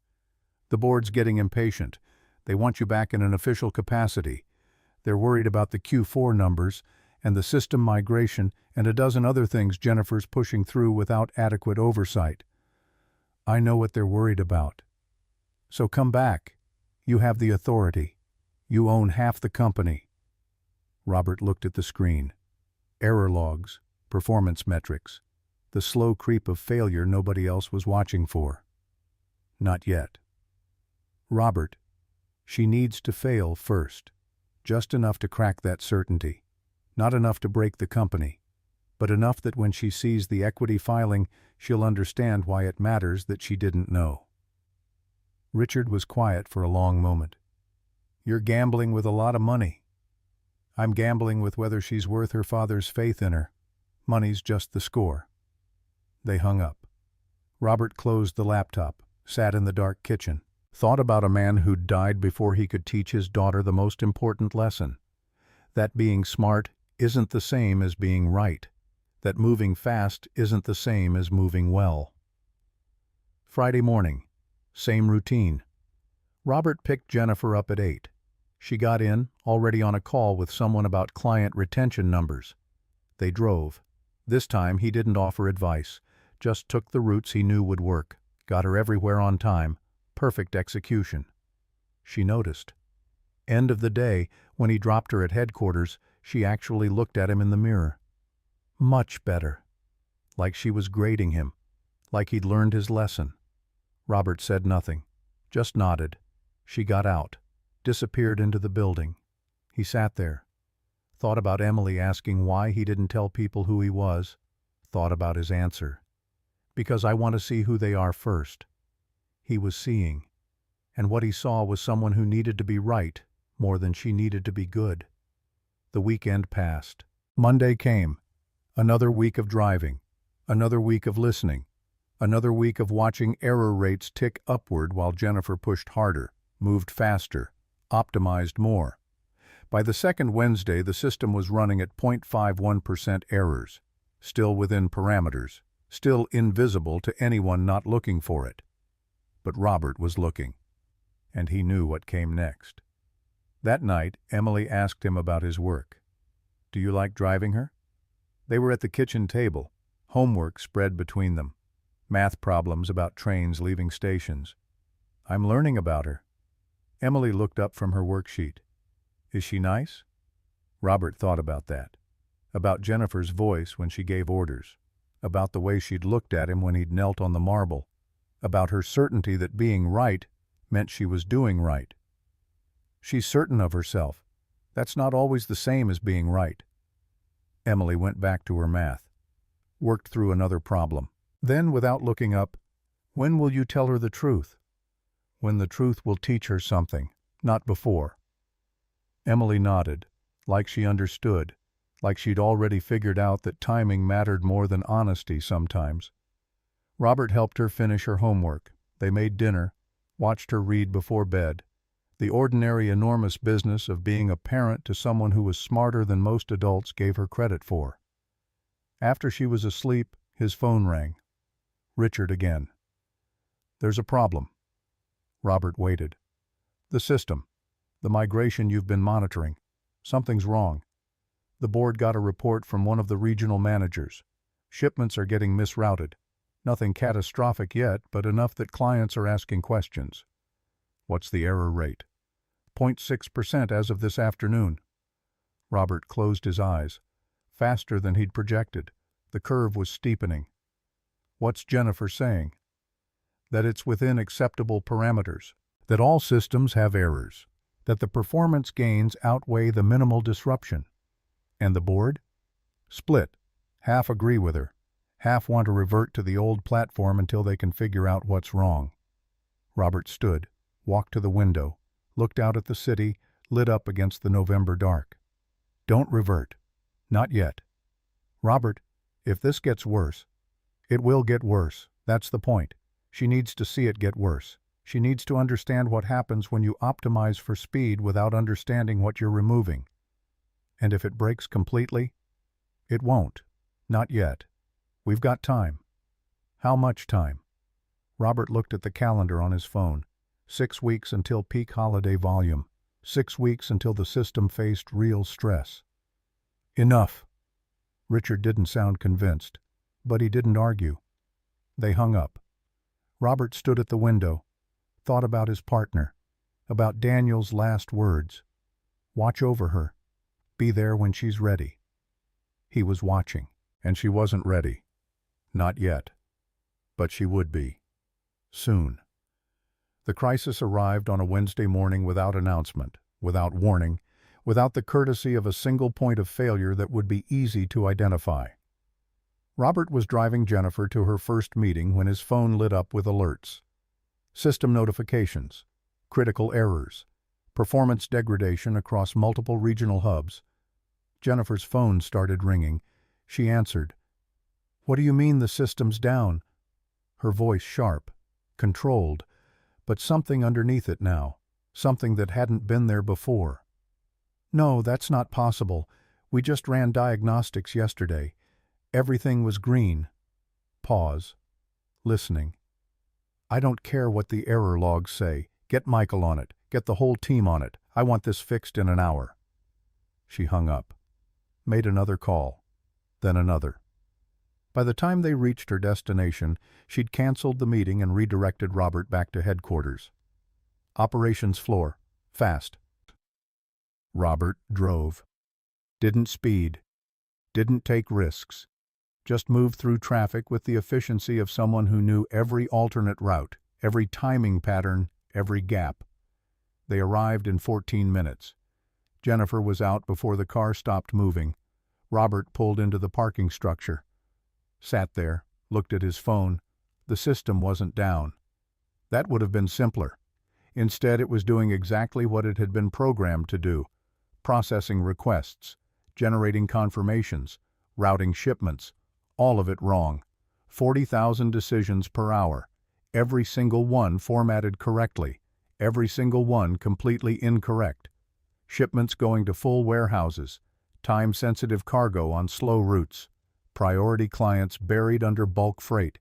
"The board's getting impatient. They want you back in an official capacity. They're worried about the Q4 numbers and the system migration and a dozen other things Jennifer's pushing through without adequate oversight." "I know what they're worried about." "So come back. You have the authority. You own half the company." Robert looked at the screen. Error logs, performance metrics, the slow creep of failure nobody else was watching for. Not yet. "Robert, she needs to fail first. Just enough to crack that certainty. Not enough to break the company, but enough that when she sees the equity filing, she'll understand why it matters that she didn't know." Richard was quiet for a long moment. "You're gambling with a lot of money." "I'm gambling with whether she's worth her father's faith in her. Money's just the score." They hung up. Robert closed the laptop, sat in the dark kitchen, thought about a man who'd died before he could teach his daughter the most important lesson. That being smart isn't the same as being right. That moving fast isn't the same as moving well. Friday morning. Same routine. Robert picked Jennifer up at 8. She got in, already on a call with someone about client retention numbers. They drove. This time he didn't offer advice, just took the routes he knew would work, got her everywhere on time, perfect execution. She noticed. End of the day, when he dropped her at headquarters, she actually looked at him in the mirror. Much better. Like she was grading him, like he'd learned his lesson. Robert said nothing, just nodded. She got out, disappeared into the building. He sat there, thought about Emily asking why he didn't tell people who he was, thought about his answer. Because I want to see who they are first. He was seeing, and what he saw was someone who needed to be right more than she needed to be good. The weekend passed. Monday came. Another week of driving, another week of listening, another week of watching error rates tick upward while Jennifer pushed harder, moved faster, optimized more. By the second Wednesday, the system was running at 0.51% errors, still within parameters, still invisible to anyone not looking for it. But Robert was looking, and he knew what came next. That night, Emily asked him about his work. Do you like driving her? They were at the kitchen table, homework spread between them, math problems about trains leaving stations. I'm learning about her. Emily looked up from her worksheet. Is she nice? Robert thought about that, about Jennifer's voice when she gave orders, about the way she'd looked at him when he'd knelt on the marble, about her certainty that being right meant she was doing right. She's certain of herself. That's not always the same as being right. Emily went back to her math, worked through another problem. Then, without looking up, when will you tell her the truth? When the truth will teach her something, not before. Emily nodded, like she understood, like she'd already figured out that timing mattered more than honesty sometimes. Robert helped her finish her homework. They made dinner, watched her read before bed. The ordinary enormous business of being a parent to someone who was smarter than most adults gave her credit for. After she was asleep, his phone rang. Richard again. There's a problem. Robert waited. The system. The migration you've been monitoring. Something's wrong. The board got a report from one of the regional managers. Shipments are getting misrouted. Nothing catastrophic yet, but enough that clients are asking questions. What's the error rate? 0.6% as of this afternoon. Robert closed his eyes. Faster than he'd projected. The curve was steepening. What's Jennifer saying? That it's within acceptable parameters. That all systems have errors. That the performance gains outweigh the minimal disruption. And the board? Split. Half agree with her. Half want to revert to the old platform until they can figure out what's wrong. Robert stood, walked to the window, looked out at the city, lit up against the November dark. Don't revert. Not yet. Robert, if this gets worse, it will get worse. That's the point. She needs to see it get worse. She needs to understand what happens when you optimize for speed without understanding what you're removing. And if it breaks completely, it won't. Not yet. We've got time. How much time? Robert looked at the calendar on his phone. 6 weeks until peak holiday volume. 6 weeks until the system faced real stress. Enough. Richard didn't sound convinced, but he didn't argue. They hung up. Robert stood at the window, thought about his partner, about Daniel's last words. Watch over her. Be there when she's ready. He was watching, and she wasn't ready. Not yet. But she would be. Soon. The crisis arrived on a Wednesday morning without announcement, without warning, without the courtesy of a single point of failure that would be easy to identify. Robert was driving Jennifer to her first meeting when his phone lit up with alerts. System notifications, critical errors, performance degradation across multiple regional hubs. Jennifer's phone started ringing. She answered. What do you mean the system's down? Her voice sharp, controlled, but something underneath it now, something that hadn't been there before. No, that's not possible. We just ran diagnostics yesterday. Everything was green. Pause. Listening. I don't care what the error logs say. Get Michael on it. Get the whole team on it. I want this fixed in an hour." She hung up, made another call, then another. By the time they reached her destination, she'd canceled the meeting and redirected Robert back to headquarters. "Operations floor. Fast." Robert drove. Didn't speed. Didn't take risks. Just moved through traffic with the efficiency of someone who knew every alternate route, every timing pattern, every gap. They arrived in 14 minutes. Jennifer was out before the car stopped moving. Robert pulled into the parking structure. Sat there, looked at his phone. The system wasn't down. That would have been simpler. Instead, it was doing exactly what it had been programmed to do: processing requests, generating confirmations, routing shipments, all of it wrong. 40,000 decisions per hour, every single one formatted correctly, every single one completely incorrect. Shipments going to full warehouses, time-sensitive cargo on slow routes, priority clients buried under bulk freight.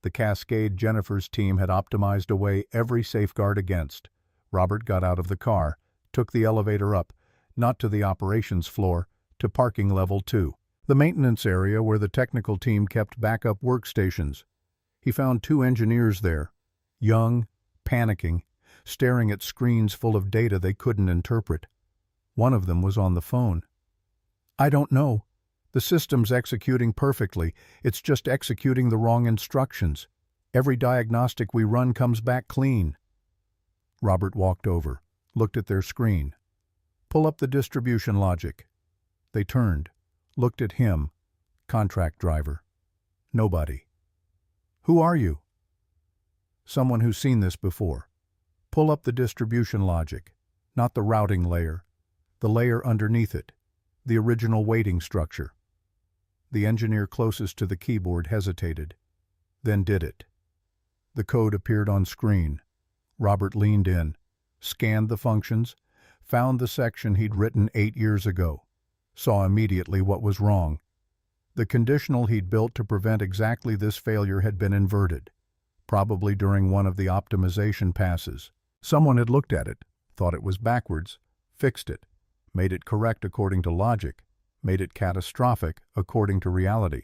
The cascade Jennifer's team had optimized away every safeguard against. Robert got out of the car, took the elevator up, not to the operations floor, to parking level 2, the maintenance area where the technical team kept backup workstations. He found 2 engineers there, young, panicking, staring at screens full of data they couldn't interpret. One of them was on the phone. "I don't know. The system's executing perfectly. It's just executing the wrong instructions. Every diagnostic we run comes back clean." Robert walked over, looked at their screen. "Pull up the distribution logic." They turned, looked at him, contract driver. Nobody. "Who are you?" "Someone who's seen this before. Pull up the distribution logic, not the routing layer, the layer underneath it, the original weighting structure." The engineer closest to the keyboard hesitated, then did it. The code appeared on screen. Robert leaned in, scanned the functions, found the section he'd written 8 years ago, saw immediately what was wrong. The conditional he'd built to prevent exactly this failure had been inverted, probably during one of the optimization passes. Someone had looked at it, thought it was backwards, fixed it, made it correct according to logic, made it catastrophic according to reality.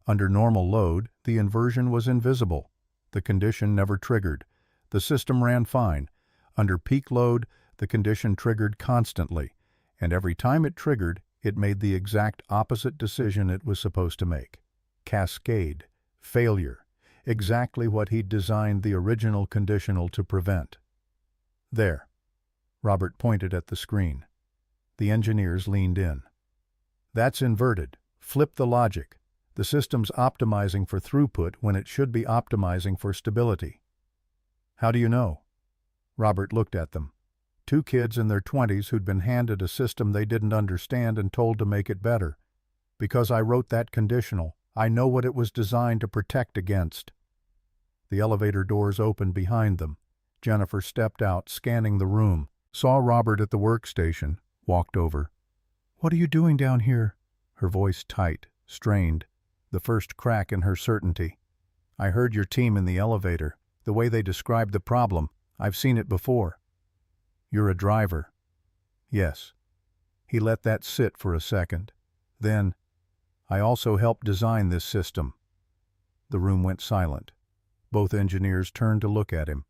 Under normal load, the inversion was invisible. The condition never triggered. The system ran fine. Under peak load, the condition triggered constantly, and every time it triggered, it made the exact opposite decision it was supposed to make. Cascade, failure, exactly what he'd designed the original conditional to prevent. "There." Robert pointed at the screen. The engineers leaned in. "That's inverted. Flip the logic. The system's optimizing for throughput when it should be optimizing for stability." "How do you know?" Robert looked at them. 2 kids in their 20s who'd been handed a system they didn't understand and told to make it better. "Because I wrote that conditional. I know what it was designed to protect against." The elevator doors opened behind them. Jennifer stepped out, scanning the room, saw Robert at the workstation, walked over. "What are you doing down here?" Her voice tight, strained, the first crack in her certainty. "I heard your team in the elevator. The way they described the problem, I've seen it before." "You're a driver." "Yes." He let that sit for a second. Then, "I also helped design this system." The room went silent. Both engineers turned to look at him.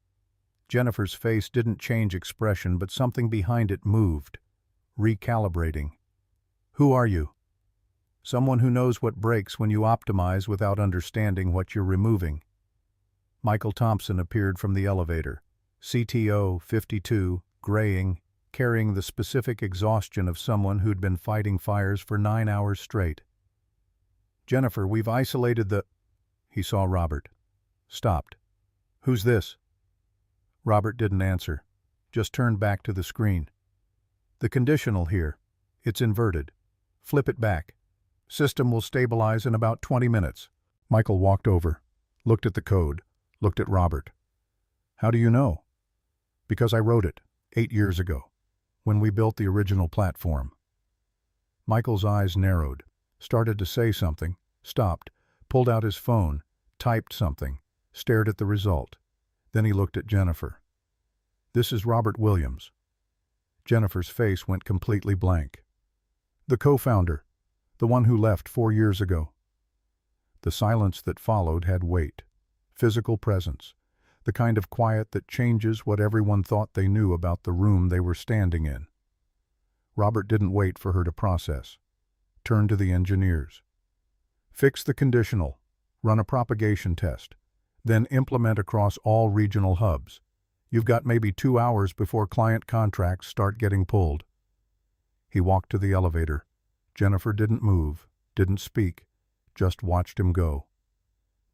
Jennifer's face didn't change expression, but something behind it moved, recalibrating. "Who are you?" "Someone who knows what breaks when you optimize without understanding what you're removing." Michael Thompson appeared from the elevator, CTO 52, graying, carrying the specific exhaustion of someone who'd been fighting fires for 9 hours straight. "Jennifer, we've isolated the—" He saw Robert. Stopped. "Who's this?" Robert didn't answer, just turned back to the screen. "The conditional here. It's inverted. Flip it back. System will stabilize in about 20 minutes. Michael walked over, looked at the code, looked at Robert. "How do you know?" "Because I wrote it, 8 years ago, when we built the original platform." Michael's eyes narrowed, started to say something, stopped, pulled out his phone, typed something, stared at the result. Then he looked at Jennifer. "This is Robert Williams." Jennifer's face went completely blank. "The co-founder, the one who left 4 years ago." The silence that followed had weight, physical presence, the kind of quiet that changes what everyone thought they knew about the room they were standing in. Robert didn't wait for her to process. Turned to the engineers. "Fix the conditional, run a propagation test, then implement across all regional hubs. You've got maybe 2 hours before client contracts start getting pulled." He walked to the elevator. Jennifer didn't move, didn't speak, just watched him go.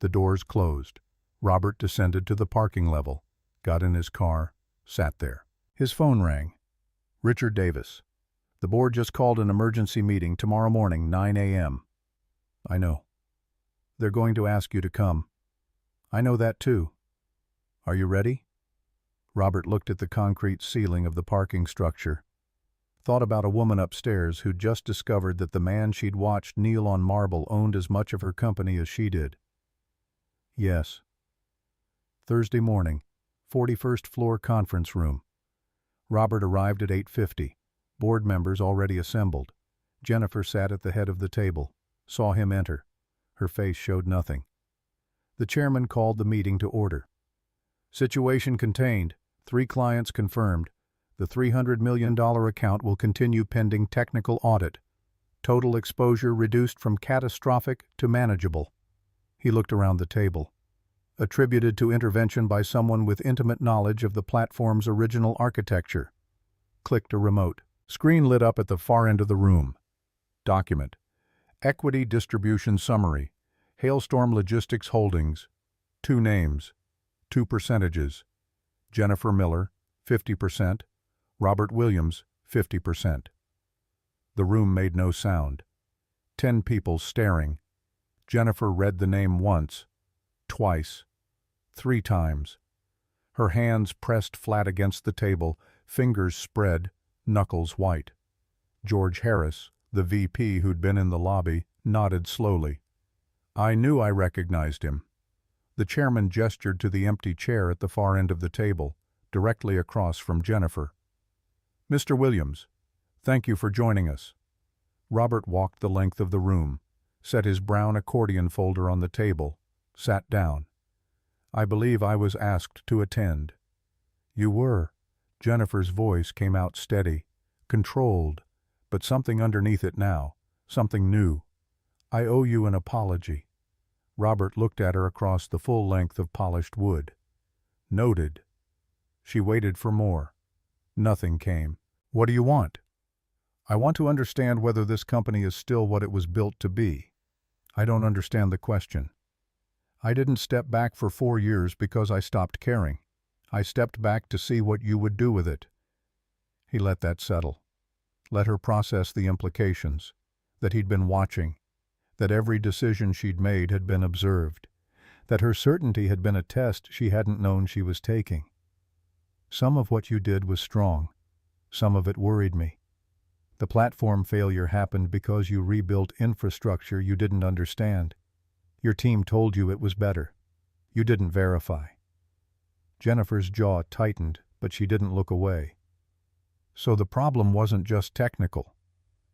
The doors closed. Robert descended to the parking level, got in his car, sat there. His phone rang. "Richard Davis. The board just called an emergency meeting tomorrow morning, 9 a.m. "I know. They're going to ask you to come." "I know that too. Are you ready?" Robert looked at the concrete ceiling of the parking structure. Thought about a woman upstairs who'd just discovered that the man she'd watched kneel on marble owned as much of her company as she did. "Yes." Thursday morning, 41st floor conference room. Robert arrived at 8:50. Board members already assembled. Jennifer sat at the head of the table, saw him enter. Her face showed nothing. The chairman called the meeting to order. "Situation contained. 3 clients confirmed. The $300 million account will continue pending technical audit. Total exposure reduced from catastrophic to manageable." He looked around the table. "Attributed to intervention by someone with intimate knowledge of the platform's original architecture." Clicked a remote. Screen lit up at the far end of the room. Document. Equity Distribution Summary. Hailstorm Logistics Holdings. 2 names. 2 percentages. Jennifer Miller, 50%. Robert Williams, 50%. The room made no sound. 10 people staring. Jennifer read the name once, twice, 3 times. Her hands pressed flat against the table, fingers spread, knuckles white. George Harris, the VP who'd been in the lobby, nodded slowly. "I knew I recognized him." The chairman gestured to the empty chair at the far end of the table, directly across from Jennifer. "Mr. Williams, thank you for joining us." Robert walked the length of the room, set his brown accordion folder on the table, sat down. "I believe I was asked to attend." "You were." Jennifer's voice came out steady, controlled, but something underneath it now, something new. "I owe you an apology." Robert looked at her across the full length of polished wood. Noted. She waited for more. Nothing came. "What do you want?" "I want to understand whether this company is still what it was built to be." "I don't understand the question." "I didn't step back for 4 years because I stopped caring. I stepped back to see what you would do with it." He let that settle. Let her process the implications, that he'd been watching, that every decision she'd made had been observed, that her certainty had been a test she hadn't known she was taking. "Some of what you did was strong. Some of it worried me. The platform failure happened because you rebuilt infrastructure you didn't understand. Your team told you it was better. You didn't verify." Jennifer's jaw tightened, but she didn't look away. "So the problem wasn't just technical."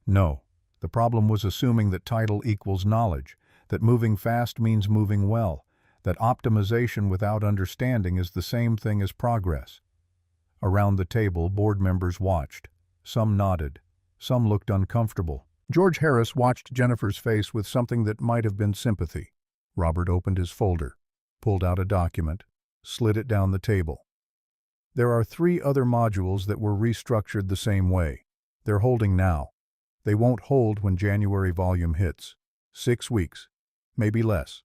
"No. The problem was assuming that title equals knowledge, that moving fast means moving well, that optimization without understanding is the same thing as progress." Around the table, board members watched. Some nodded. Some looked uncomfortable. George Harris watched Jennifer's face with something that might have been sympathy. Robert opened his folder, pulled out a document, slid it down the table. "There are 3 other modules that were restructured the same way. They're holding now. They won't hold when January volume hits. 6 weeks, maybe less."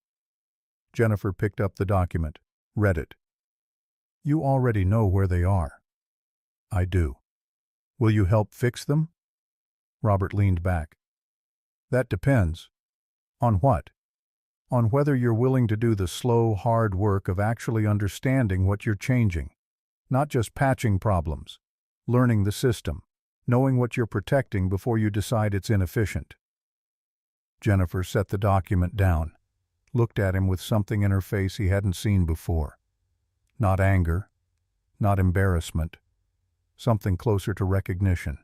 Jennifer picked up the document, read it. "You already know where they are." "I do." "Will you help fix them?" Robert leaned back. "That depends." "On what?" "On whether you're willing to do the slow, hard work of actually understanding what you're changing. Not just patching problems. Learning the system. Knowing what you're protecting before you decide it's inefficient." Jennifer set the document down, looked at him with something in her face he hadn't seen before. Not anger, not embarrassment, something closer to recognition.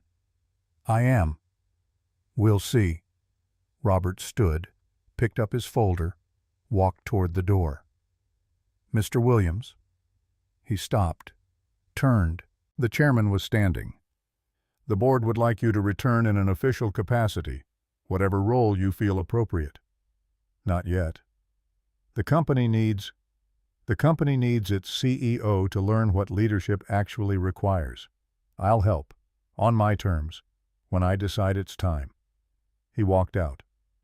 I am. We'll see. Robert stood, picked up his folder, walked toward the door. Mr. Williams. He stopped, turned. The chairman was standing. The board would like you to return in an official capacity, whatever role you feel appropriate. Not yet. The company needs its CEO to learn what leadership actually requires. I'll help, on my terms, when I decide it's time. He walked out,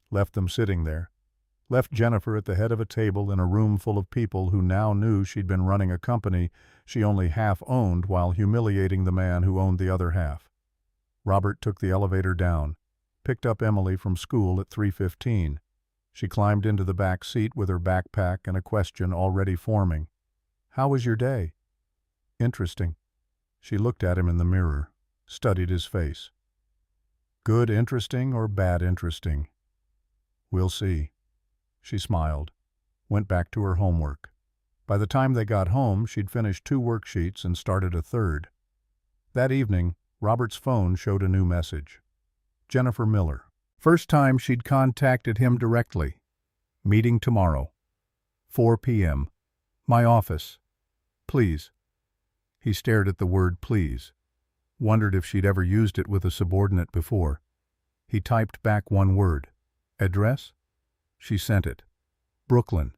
left them sitting there, left Jennifer at the head of a table in a room full of people who now knew she'd been running a company she only half owned while humiliating the man who owned the other half. Robert took the elevator down, picked up Emily from school at 3:15. She climbed into the back seat with her backpack and a question already forming. How was your day? Interesting. She looked at him in the mirror, studied his face. Good interesting or bad interesting? We'll see. She smiled, went back to her homework. By the time they got home, she'd finished 2 worksheets and started a third. That evening, Robert's phone showed a new message. Jennifer Miller. First time she'd contacted him directly. Meeting tomorrow. 4 p.m. My office. Please. He stared at the word please. Wondered if she'd ever used it with a subordinate before. He typed back one word. Address? She sent it. Brooklyn.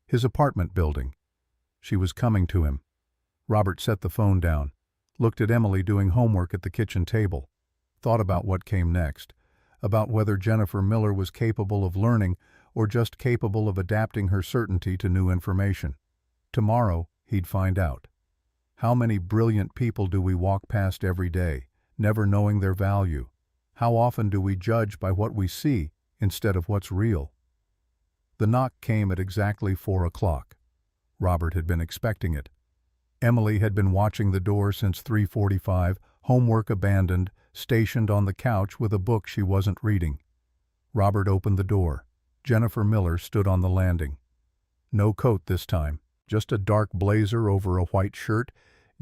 His apartment building. She was coming to him. Robert set the phone down, looked at Emily doing homework at the kitchen table, thought about what came next, about whether Jennifer Miller was capable of learning or just capable of adapting her certainty to new information. Tomorrow, he'd find out. How many brilliant people do we walk past every day, never knowing their value? How often do we judge by what we see instead of what's real? The knock came at exactly 4 o'clock. Robert had been expecting it. Emily had been watching the door since 3:45, homework abandoned, stationed on the couch with a book she wasn't reading. Robert opened the door. Jennifer Miller stood on the landing. No coat this time, just a dark blazer over a white shirt,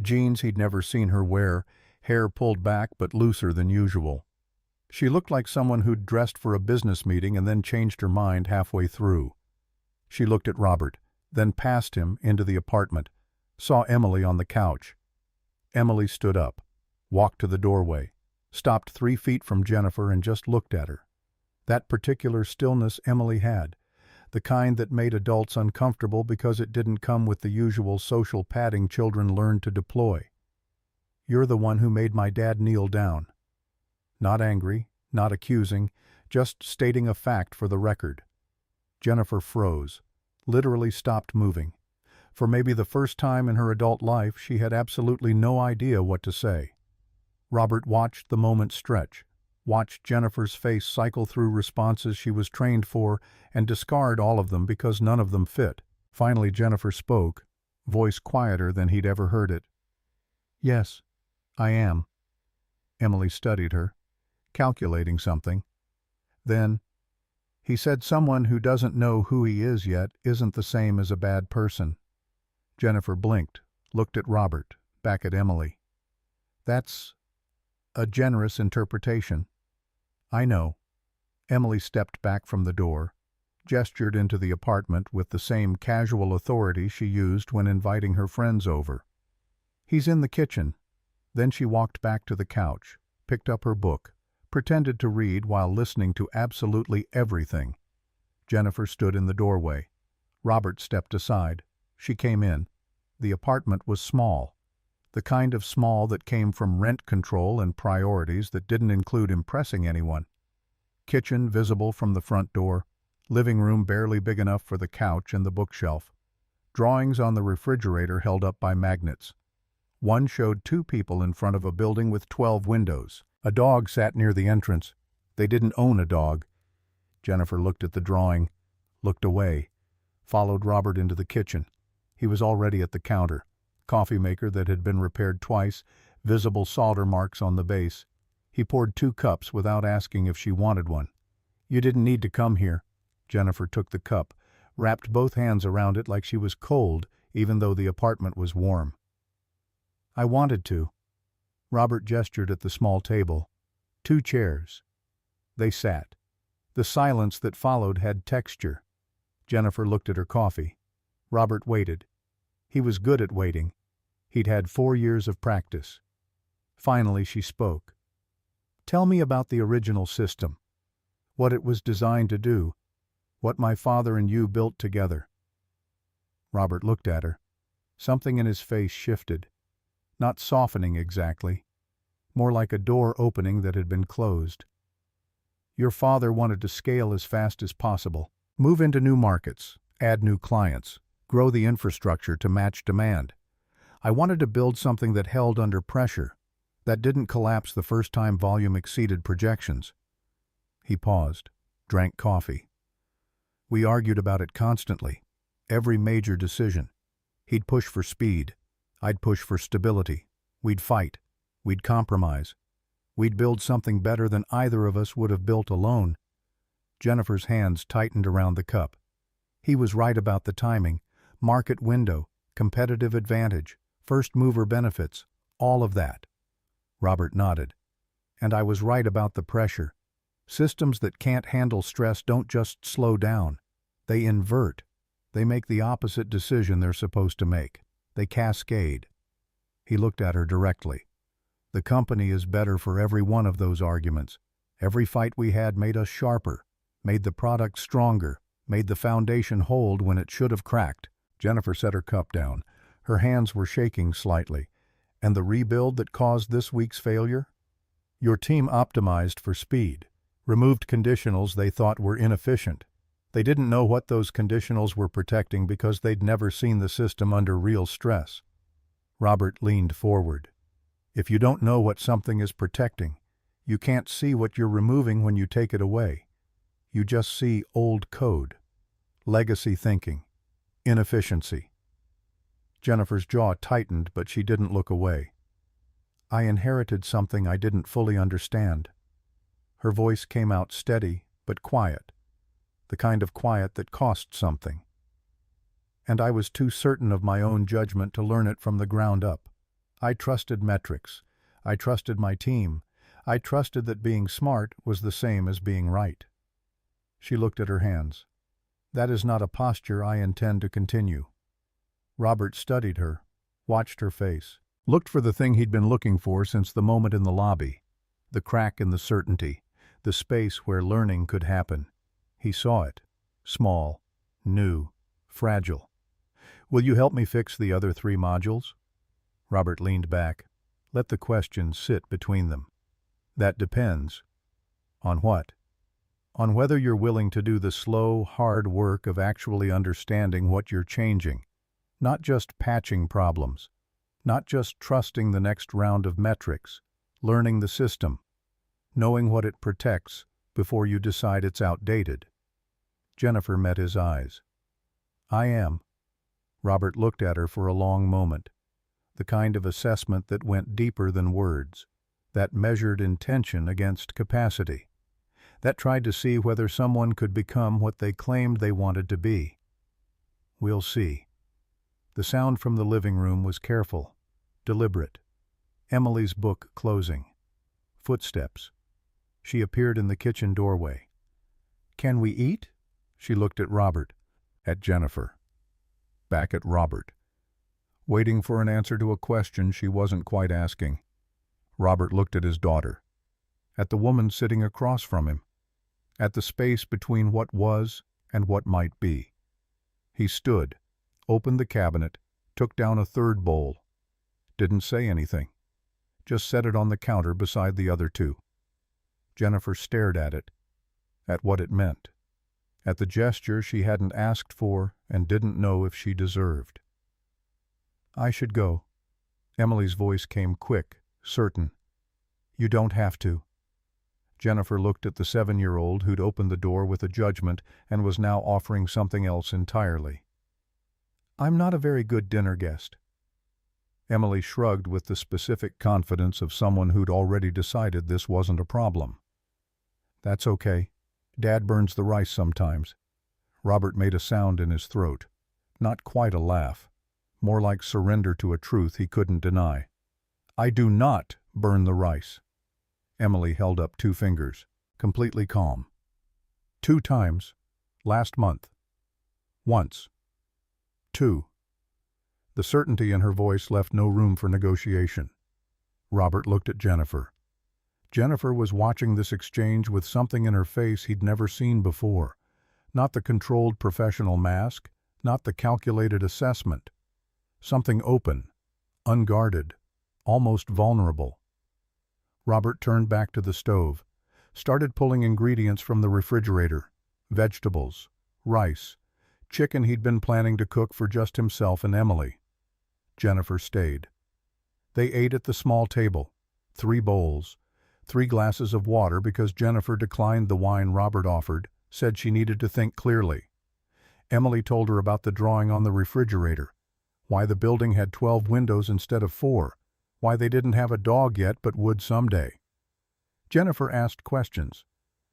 jeans he'd never seen her wear, hair pulled back but looser than usual. She looked like someone who'd dressed for a business meeting and then changed her mind halfway through. She looked at Robert, then past him into the apartment, saw Emily on the couch. Emily stood up, walked to the doorway, stopped 3 feet from Jennifer and just looked at her. That particular stillness Emily had, the kind that made adults uncomfortable because it didn't come with the usual social padding children learn to deploy. You're the one who made my dad kneel down. Not angry, not accusing, just stating a fact for the record. Jennifer froze, literally stopped moving. For maybe the first time in her adult life, she had absolutely no idea what to say. Robert watched the moment stretch, watched Jennifer's face cycle through responses she was trained for and discard all of them because none of them fit. Finally Jennifer spoke, voice quieter than he'd ever heard it. Yes, I am. Emily studied her, calculating something. Then, he said someone who doesn't know who he is yet isn't the same as a bad person. Jennifer blinked, looked at Robert, back at Emily. That's a generous interpretation. I know. Emily stepped back from the door, gestured into the apartment with the same casual authority she used when inviting her friends over. He's in the kitchen. Then she walked back to the couch, picked up her book, pretended to read while listening to absolutely everything. Jennifer stood in the doorway. Robert stepped aside. She came in. The apartment was small. The kind of small that came from rent control and priorities that didn't include impressing anyone. Kitchen visible from the front door. Living room barely big enough for the couch and the bookshelf. Drawings on the refrigerator held up by magnets. One showed 2 people in front of a building with 12 windows. A dog sat near the entrance. They didn't own a dog. Jennifer looked at the drawing, looked away, followed Robert into the kitchen. He was already at the counter. Coffee maker that had been repaired twice, visible solder marks on the base. He poured 2 cups without asking if she wanted one. You didn't need to come here. Jennifer took the cup, wrapped both hands around it like she was cold, even though the apartment was warm. I wanted to. Robert gestured at the small table. 2 chairs. They sat. The silence that followed had texture. Jennifer looked at her coffee. Robert waited. He was good at waiting. He'd had 4 years of practice. Finally she spoke. Tell me about the original system. What it was designed to do. What my father and you built together. Robert looked at her. Something in his face shifted. Not softening exactly. More like a door opening that had been closed. Your father wanted to scale as fast as possible. Move into new markets. Add new clients. Grow the infrastructure to match demand. I wanted to build something that held under pressure, that didn't collapse the first time volume exceeded projections. He paused, drank coffee. We argued about it constantly, every major decision. He'd push for speed. I'd push for stability. We'd fight. We'd compromise. We'd build something better than either of us would have built alone. Jennifer's hands tightened around the cup. He was right about the timing, market window, competitive advantage, first mover benefits, all of that. Robert nodded. And I was right about the pressure. Systems that can't handle stress don't just slow down. They invert. They make the opposite decision they're supposed to make. They cascade. He looked at her directly. The company is better for every one of those arguments. Every fight we had made us sharper, made the product stronger, made the foundation hold when it should have cracked. Jennifer set her cup down. Her hands were shaking slightly. And the rebuild that caused this week's failure? Your team optimized for speed, removed conditionals they thought were inefficient. They didn't know what those conditionals were protecting because they'd never seen the system under real stress. Robert leaned forward. If you don't know what something is protecting, you can't see what you're removing when you take it away. You just see old code, legacy thinking, inefficiency. Jennifer's jaw tightened, but she didn't look away. I inherited something I didn't fully understand. Her voice came out steady, but quiet. The kind of quiet that cost something. And I was too certain of my own judgment to learn it from the ground up. I trusted metrics. I trusted my team. I trusted that being smart was the same as being right. She looked at her hands. That is not a posture I intend to continue. Robert studied her, watched her face, looked for the thing he'd been looking for since the moment in the lobby, the crack in the certainty, the space where learning could happen. He saw it, small, new, fragile. Will you help me fix the other 3 modules? Robert leaned back. Let the question sit between them. That depends. On what? On whether you're willing to do the slow, hard work of actually understanding what you're changing. Not just patching problems, not just trusting the next round of metrics, learning the system, knowing what it protects before you decide it's outdated. Jennifer met his eyes. I am. Robert looked at her for a long moment, the kind of assessment that went deeper than words, that measured intention against capacity, that tried to see whether someone could become what they claimed they wanted to be. We'll see. The sound from the living room was careful, deliberate. Emily's book closing. Footsteps. She appeared in the kitchen doorway. Can we eat? She looked at Robert, at Jennifer, back at Robert, waiting for an answer to a question she wasn't quite asking. Robert looked at his daughter, at the woman sitting across from him, at the space between what was and what might be. He stood, opened the cabinet, took down a 3rd bowl. Didn't say anything. Just set it on the counter beside the other 2. Jennifer stared at it, at what it meant, at the gesture she hadn't asked for and didn't know if she deserved. I should go. Emily's voice came quick, certain. You don't have to. Jennifer looked at the 7-year-old who'd opened the door with a judgment and was now offering something else entirely. I'm not a very good dinner guest. Emily shrugged with the specific confidence of someone who'd already decided this wasn't a problem. That's okay. Dad burns the rice sometimes. Robert made a sound in his throat. Not quite a laugh, more like surrender to a truth he couldn't deny. "I do not burn the rice." Emily held up 2 fingers, completely calm. "2 times. Last month. Once. 2. The certainty in her voice left no room for negotiation. Robert looked at Jennifer. Jennifer was watching this exchange with something in her face he'd never seen before. Not the controlled professional mask, not the calculated assessment. Something open, unguarded, almost vulnerable. Robert turned back to the stove, started pulling ingredients from the refrigerator, vegetables, rice, chicken he'd been planning to cook for just himself and Emily. Jennifer stayed. They ate at the small table, 3 bowls, 3 glasses of water because Jennifer declined the wine Robert offered, said she needed to think clearly. Emily told her about the drawing on the refrigerator, why the building had 12 windows instead of 4, why they didn't have a dog yet but would someday. Jennifer asked questions,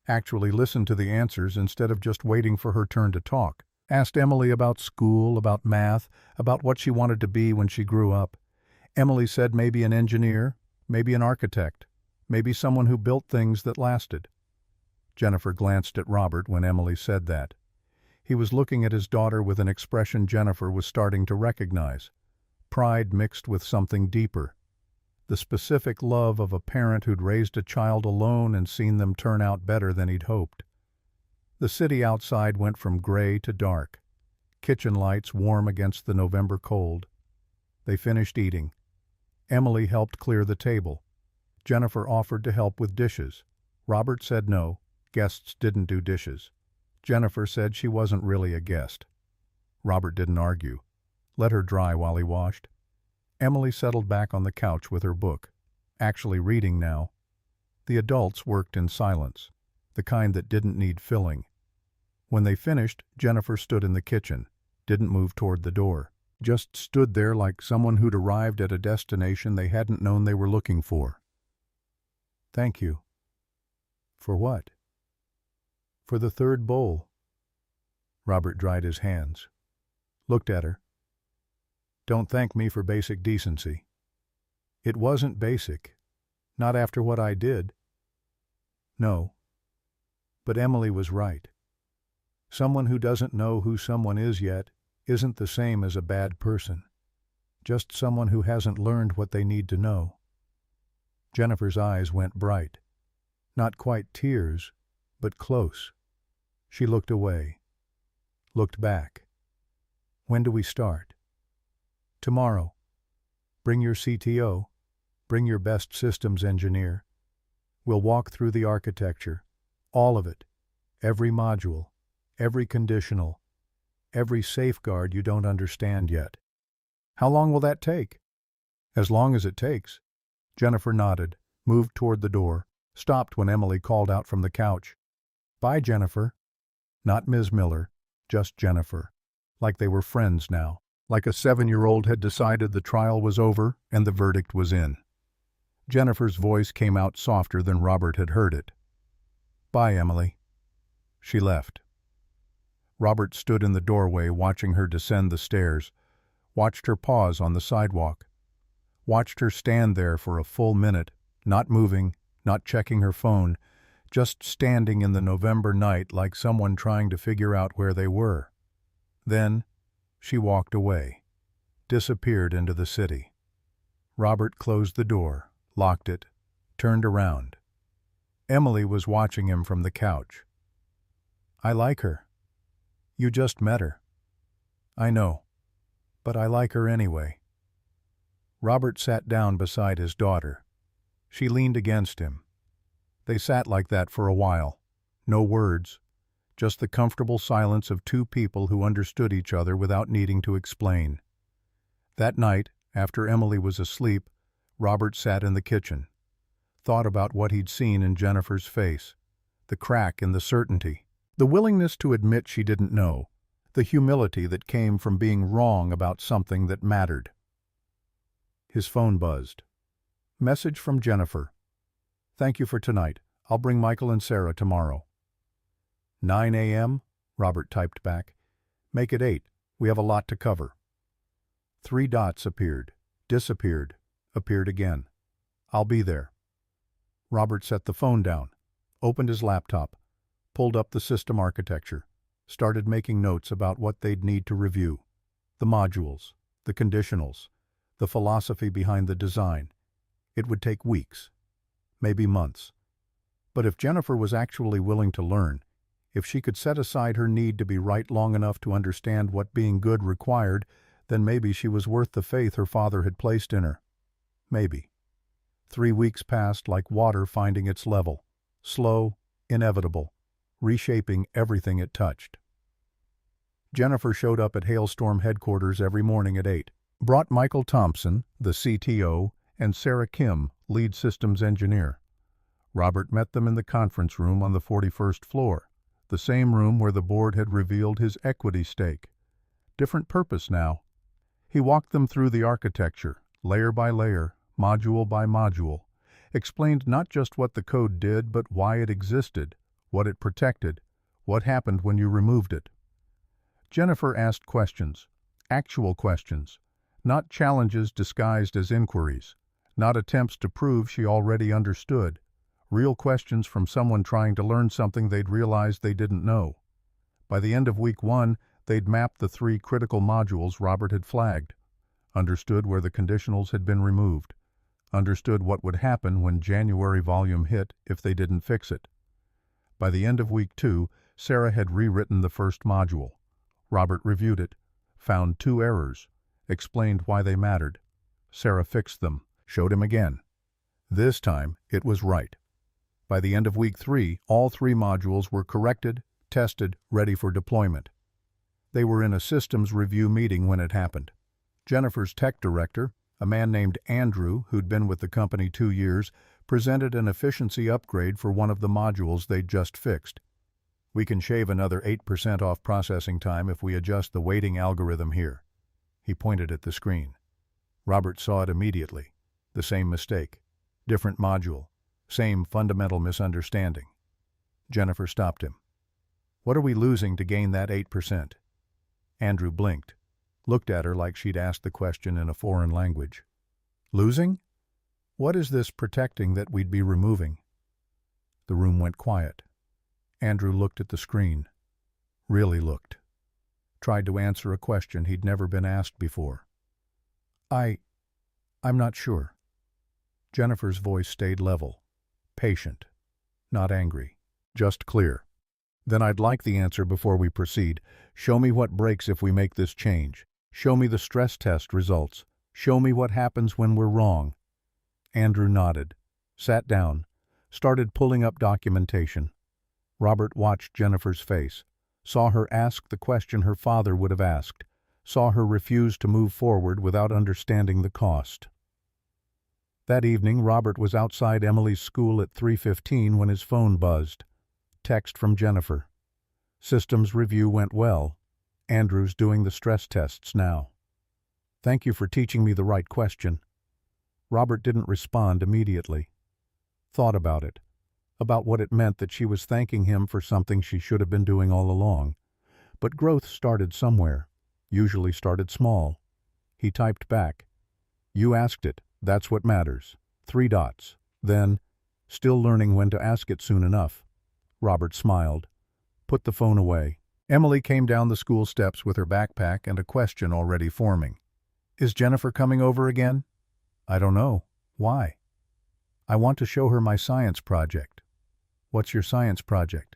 actually listened to the answers instead of just waiting for her turn to talk. Asked Emily about school, about math, about what she wanted to be when she grew up. Emily said maybe an engineer, maybe an architect, maybe someone who built things that lasted. Jennifer glanced at Robert when Emily said that. He was looking at his daughter with an expression Jennifer was starting to recognize. Pride mixed with something deeper. The specific love of a parent who'd raised a child alone and seen them turn out better than he'd hoped. The city outside went from gray to dark, kitchen lights warm against the November cold. They finished eating. Emily helped clear the table. Jennifer offered to help with dishes. Robert said no, guests didn't do dishes. Jennifer said she wasn't really a guest. Robert didn't argue. Let her dry while he washed. Emily settled back on the couch with her book, actually reading now. The adults worked in silence, the kind that didn't need filling. When they finished, Jennifer stood in the kitchen, didn't move toward the door, just stood there like someone who'd arrived at a destination they hadn't known they were looking for. "Thank you." "For what?" "For the 3rd bowl." Robert dried his hands, looked at her. "Don't thank me for basic decency." "It wasn't basic. Not after what I did." "No. But Emily was right. Someone who doesn't know who someone is yet isn't the same as a bad person. Just someone who hasn't learned what they need to know." Jennifer's eyes went bright. Not quite tears, but close. She looked away. Looked back. "When do we start?" "Tomorrow. Bring your CTO. Bring your best systems engineer. We'll walk through the architecture. All of it. Every module. Every conditional. Every safeguard you don't understand yet." "How long will that take?" "As long as it takes." Jennifer nodded, moved toward the door, stopped when Emily called out from the couch. "Bye, Jennifer." Not Ms. Miller, just Jennifer. Like they were friends now. Like a 7-year-old had decided the trial was over and the verdict was in. Jennifer's voice came out softer than Robert had heard it. "Bye, Emily." She left. Robert stood in the doorway watching her descend the stairs, watched her pause on the sidewalk, watched her stand there for a full minute, not moving, not checking her phone, just standing in the November night like someone trying to figure out where they were. Then she walked away, disappeared into the city. Robert closed the door, locked it, turned around. Emily was watching him from the couch. "I like her." "You just met her." "I know, but I like her anyway." Robert sat down beside his daughter. She leaned against him. They sat like that for a while. No words, just the comfortable silence of 2 people who understood each other without needing to explain. That night, after Emily was asleep, Robert sat in the kitchen, thought about what he'd seen in Jennifer's face, the crack in the certainty, the willingness to admit she didn't know, the humility that came from being wrong about something that mattered. His phone buzzed. Message from Jennifer. "Thank you for tonight. I'll bring Michael and Sarah tomorrow." 9 a.m., Robert typed back. "Make it 8. We have a lot to cover." 3 dots appeared, disappeared, appeared again. "I'll be there." Robert set the phone down, opened his laptop, pulled up the system architecture, started making notes about what they'd need to review. The modules, the conditionals, the philosophy behind the design. It would take weeks, maybe months. But if Jennifer was actually willing to learn, if she could set aside her need to be right long enough to understand what being good required, then maybe she was worth the faith her father had placed in her. Maybe. 3 weeks passed like water finding its level, slow, inevitable, reshaping everything it touched. Jennifer showed up at Hailstorm headquarters every morning at 8, brought Michael Thompson, the CTO, and Sarah Kim, lead systems engineer. Robert met them in the conference room on the 41st floor, the same room where the board had revealed his equity stake. Different purpose now. He walked them through the architecture, layer by layer, module by module, explained not just what the code did, but why it existed, what it protected, what happened when you removed it. Jennifer asked questions, actual questions, not challenges disguised as inquiries, not attempts to prove she already understood, real questions from someone trying to learn something they'd realized they didn't know. By the end of week 1, they'd mapped the 3 critical modules Robert had flagged, understood where the conditionals had been removed, understood what would happen when January volume hit if they didn't fix it. By the end of week 2, Sarah had rewritten the first module. Robert reviewed it, found 2 errors, explained why they mattered. Sarah fixed them, showed him again. This time, it was right. By the end of week 3, all 3 modules were corrected, tested, ready for deployment. They were in a systems review meeting when it happened. Jennifer's tech director, a man named Andrew, who'd been with the company 2 years, presented an efficiency upgrade for one of the modules they'd just fixed. "We can shave another 8% off processing time if we adjust the weighting algorithm here." He pointed at the screen. Robert saw it immediately. The same mistake. Different module. Same fundamental misunderstanding. Jennifer stopped him. "What are we losing to gain that 8%? Andrew blinked, looked at her like she'd asked the question in a foreign language. "Losing? What is this protecting that we'd be removing?" The room went quiet. Andrew looked at the screen. Really looked. Tried to answer a question he'd never been asked before. I'm not sure." Jennifer's voice stayed level, patient, not angry, just clear. "Then I'd like the answer before we proceed. Show me what breaks if we make this change. Show me the stress test results. Show me what happens when we're wrong." Andrew nodded, sat down, started pulling up documentation. Robert watched Jennifer's face, saw her ask the question her father would have asked, saw her refuse to move forward without understanding the cost. That evening, Robert was outside Emily's school at 3:15 when his phone buzzed. Text from Jennifer. "Systems review went well. Andrew's doing the stress tests now. Thank you for teaching me the right question." Robert didn't respond immediately. Thought about it, about what it meant that she was thanking him for something she should have been doing all along. But growth started somewhere, usually started small. He typed back, "You asked it, that's what matters. 3 dots. Then, still learning when to ask it soon enough." Robert smiled, put the phone away. Emily came down the school steps with her backpack and a question already forming. "Is Jennifer coming over again?" "I don't know. Why?" "I want to show her my science project." "What's your science project?"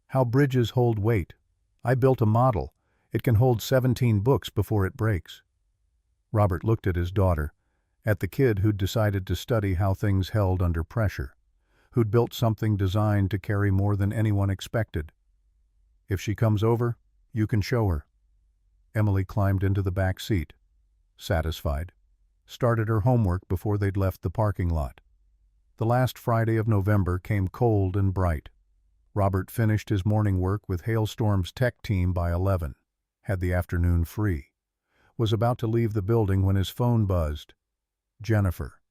"How bridges hold weight. I built a model. It can hold 17 books before it breaks." Robert looked at his daughter, at the kid who'd decided to study how things held under pressure, who'd built something designed to carry more than anyone expected. "If she comes over, you can show her." Emily climbed into the back seat, satisfied, started her homework before they'd left the parking lot. The last Friday of November came cold and bright. Robert finished his morning work with Hailstorm's tech team by 11, had the afternoon free, was about to leave the building when his phone buzzed. Jennifer.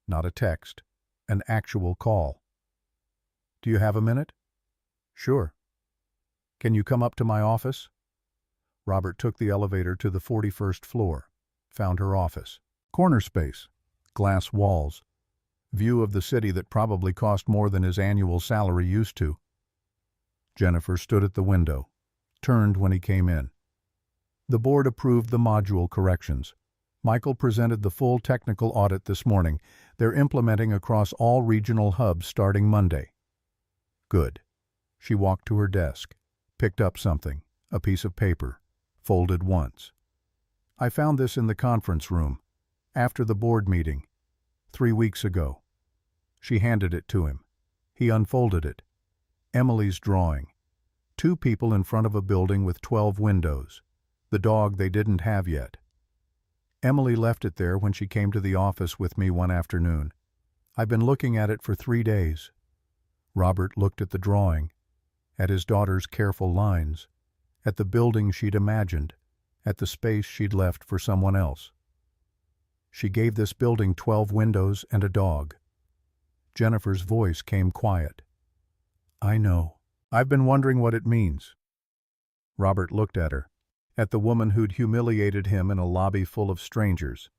Not a text, an actual call. "Do you have a minute?" "Sure." "Can you come up to my office?" Robert took the elevator to the 41st floor. found her office. Corner space, glass walls, view of the city that probably cost more than his annual salary used to. Jennifer stood at the window, turned when he came in. The board approved the module corrections. Michael presented the full technical audit this morning. They're implementing across all regional hubs starting Monday. Good. She walked to her desk, picked up something, a piece of paper, folded once. I found this in the conference room, after the board meeting, 3 weeks ago. She handed it to him. He unfolded it. Emily's drawing. 2 people in front of a building with 12 windows. The dog they didn't have yet. Emily left it there when she came to the office with me one afternoon. I've been looking at it for 3 days. Robert looked at the drawing, at his daughter's careful lines, at the building she'd imagined, at the space she'd left for someone else. She gave this building 12 windows and a dog. Jennifer's voice came quiet. I know. I've been wondering what it means. Robert looked at her, at the woman who'd humiliated him in a lobby full of strangers,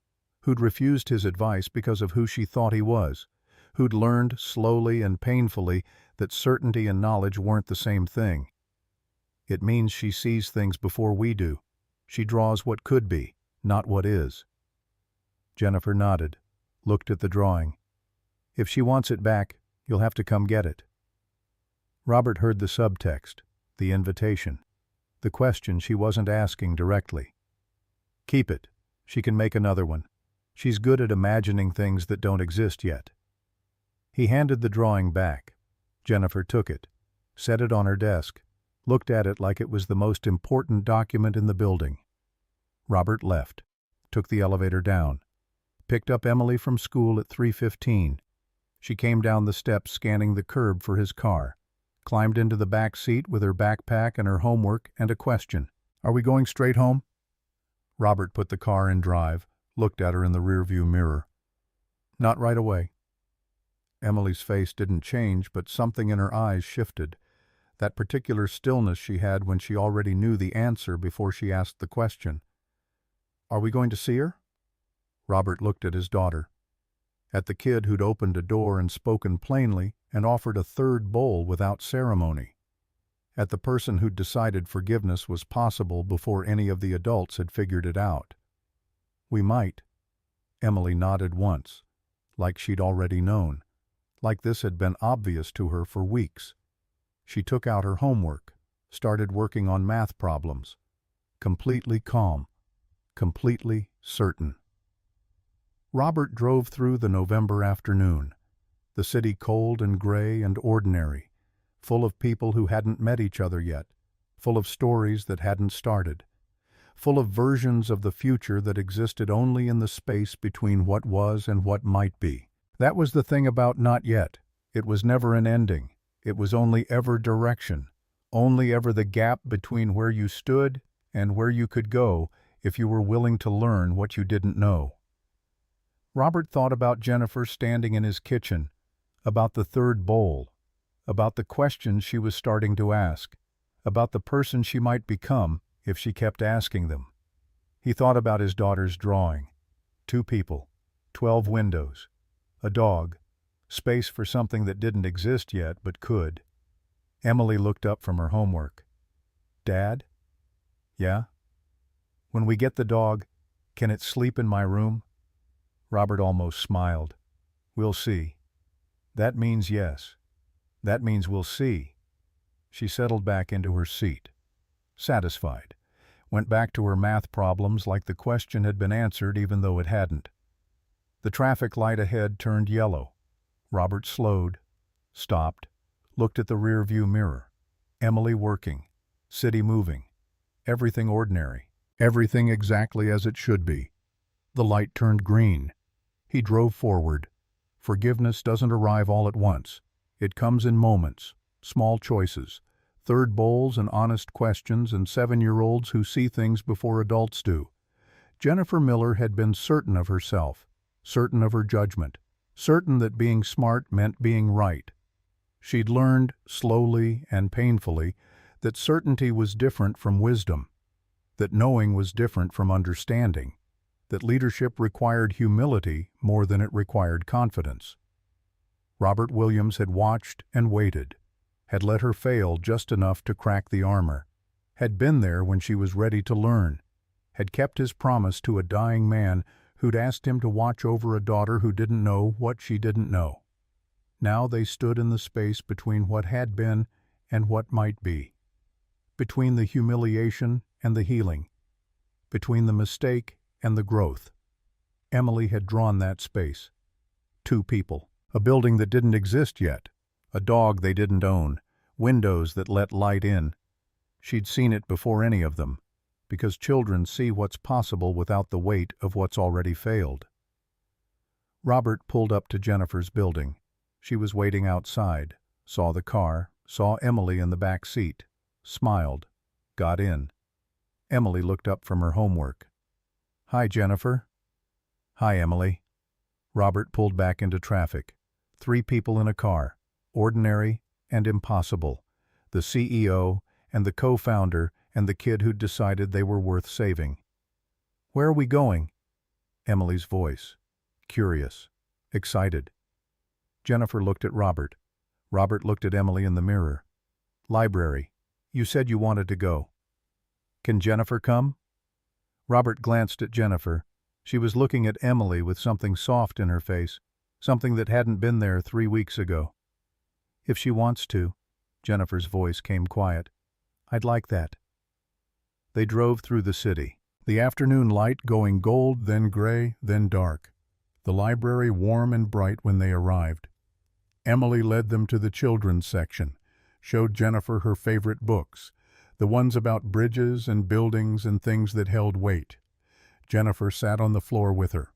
who'd refused his advice because of who she thought he was, who'd learned slowly and painfully that certainty and knowledge weren't the same thing. It means she sees things before we do. She draws what could be, not what is. Jennifer nodded, looked at the drawing. If she wants it back, you'll have to come get it. Robert heard the subtext, the invitation, the question she wasn't asking directly. Keep it. She can make another one. She's good at imagining things that don't exist yet. He handed the drawing back. Jennifer took it, set it on her desk, looked at it like it was the most important document in the building. Robert left, took the elevator down, picked up Emily from school at 3:15. She came down the steps scanning the curb for his car, climbed into the back seat with her backpack and her homework and a question. Are we going straight home? Robert put the car in drive, looked at her in the rearview mirror. Not right away. Emily's face didn't change, but something in her eyes shifted. That particular stillness she had when she already knew the answer before she asked the question. Are we going to see her? Robert looked at his daughter, at the kid who'd opened a door and spoken plainly and offered a third bowl without ceremony, at the person who'd decided forgiveness was possible before any of the adults had figured it out. We might. Emily nodded once, like she'd already known, like this had been obvious to her for weeks. She took out her homework, started working on math problems, completely calm, completely certain. Robert drove through the November afternoon, the city cold and gray and ordinary, full of people who hadn't met each other yet, full of stories that hadn't started, full of versions of the future that existed only in the space between what was and what might be. That was the thing about not yet. It was never an ending. It was only ever direction, only ever the gap between where you stood and where you could go if you were willing to learn what you didn't know. Robert thought about Jennifer standing in his kitchen, about the third bowl, about the questions she was starting to ask, about the person she might become if she kept asking them. He thought about his daughter's drawing. 2 people, 12 windows, a dog, space for something that didn't exist yet but could. Emily looked up from her homework. Dad? Yeah? When we get the dog, can it sleep in my room? Robert almost smiled. We'll see. That means yes. That means we'll see. She settled back into her seat, satisfied, went back to her math problems like the question had been answered even though it hadn't. The traffic light ahead turned yellow. Robert slowed, stopped, looked at the rear-view mirror. Emily working, city moving, everything ordinary, everything exactly as it should be. The light turned green. He drove forward. Forgiveness doesn't arrive all at once. It comes in moments, small choices, third bowls and honest questions and 7-year-olds who see things before adults do. Jennifer Miller had been certain of herself, certain of her judgment, certain that being smart meant being right. She'd learned, slowly and painfully, that certainty was different from wisdom, that knowing was different from understanding, that leadership required humility more than it required confidence. Robert Williams had watched and waited, had let her fail just enough to crack the armor, had been there when she was ready to learn, had kept his promise to a dying man who'd asked him to watch over a daughter who didn't know what she didn't know. Now they stood in the space between what had been and what might be, between the humiliation and the healing, between the mistake and the growth. Emily had drawn that space. Two people, a building that didn't exist yet, a dog they didn't own, windows that let light in. She'd seen it before any of them, because children see what's possible without the weight of what's already failed. Robert pulled up to Jennifer's building. She was waiting outside, saw the car, saw Emily in the back seat, smiled, got in. Emily looked up from her homework. "Hi, Jennifer." "Hi, Emily." Robert pulled back into traffic. 3 people in a car, ordinary and impossible. The CEO and the co-founder and the kid who'd decided they were worth saving. "Where are we going?" Emily's voice. Curious. Excited. Jennifer looked at Robert. Robert looked at Emily in the mirror. "Library. You said you wanted to go." "Can Jennifer come?" Robert glanced at Jennifer. She was looking at Emily with something soft in her face, something that hadn't been there 3 weeks ago. "If she wants to." Jennifer's voice came quiet. "I'd like that." They drove through the city, the afternoon light going gold, then gray, then dark. The library warm and bright when they arrived. Emily led them to the children's section, showed Jennifer her favorite books, the ones about bridges and buildings and things that held weight. Jennifer sat on the floor with her,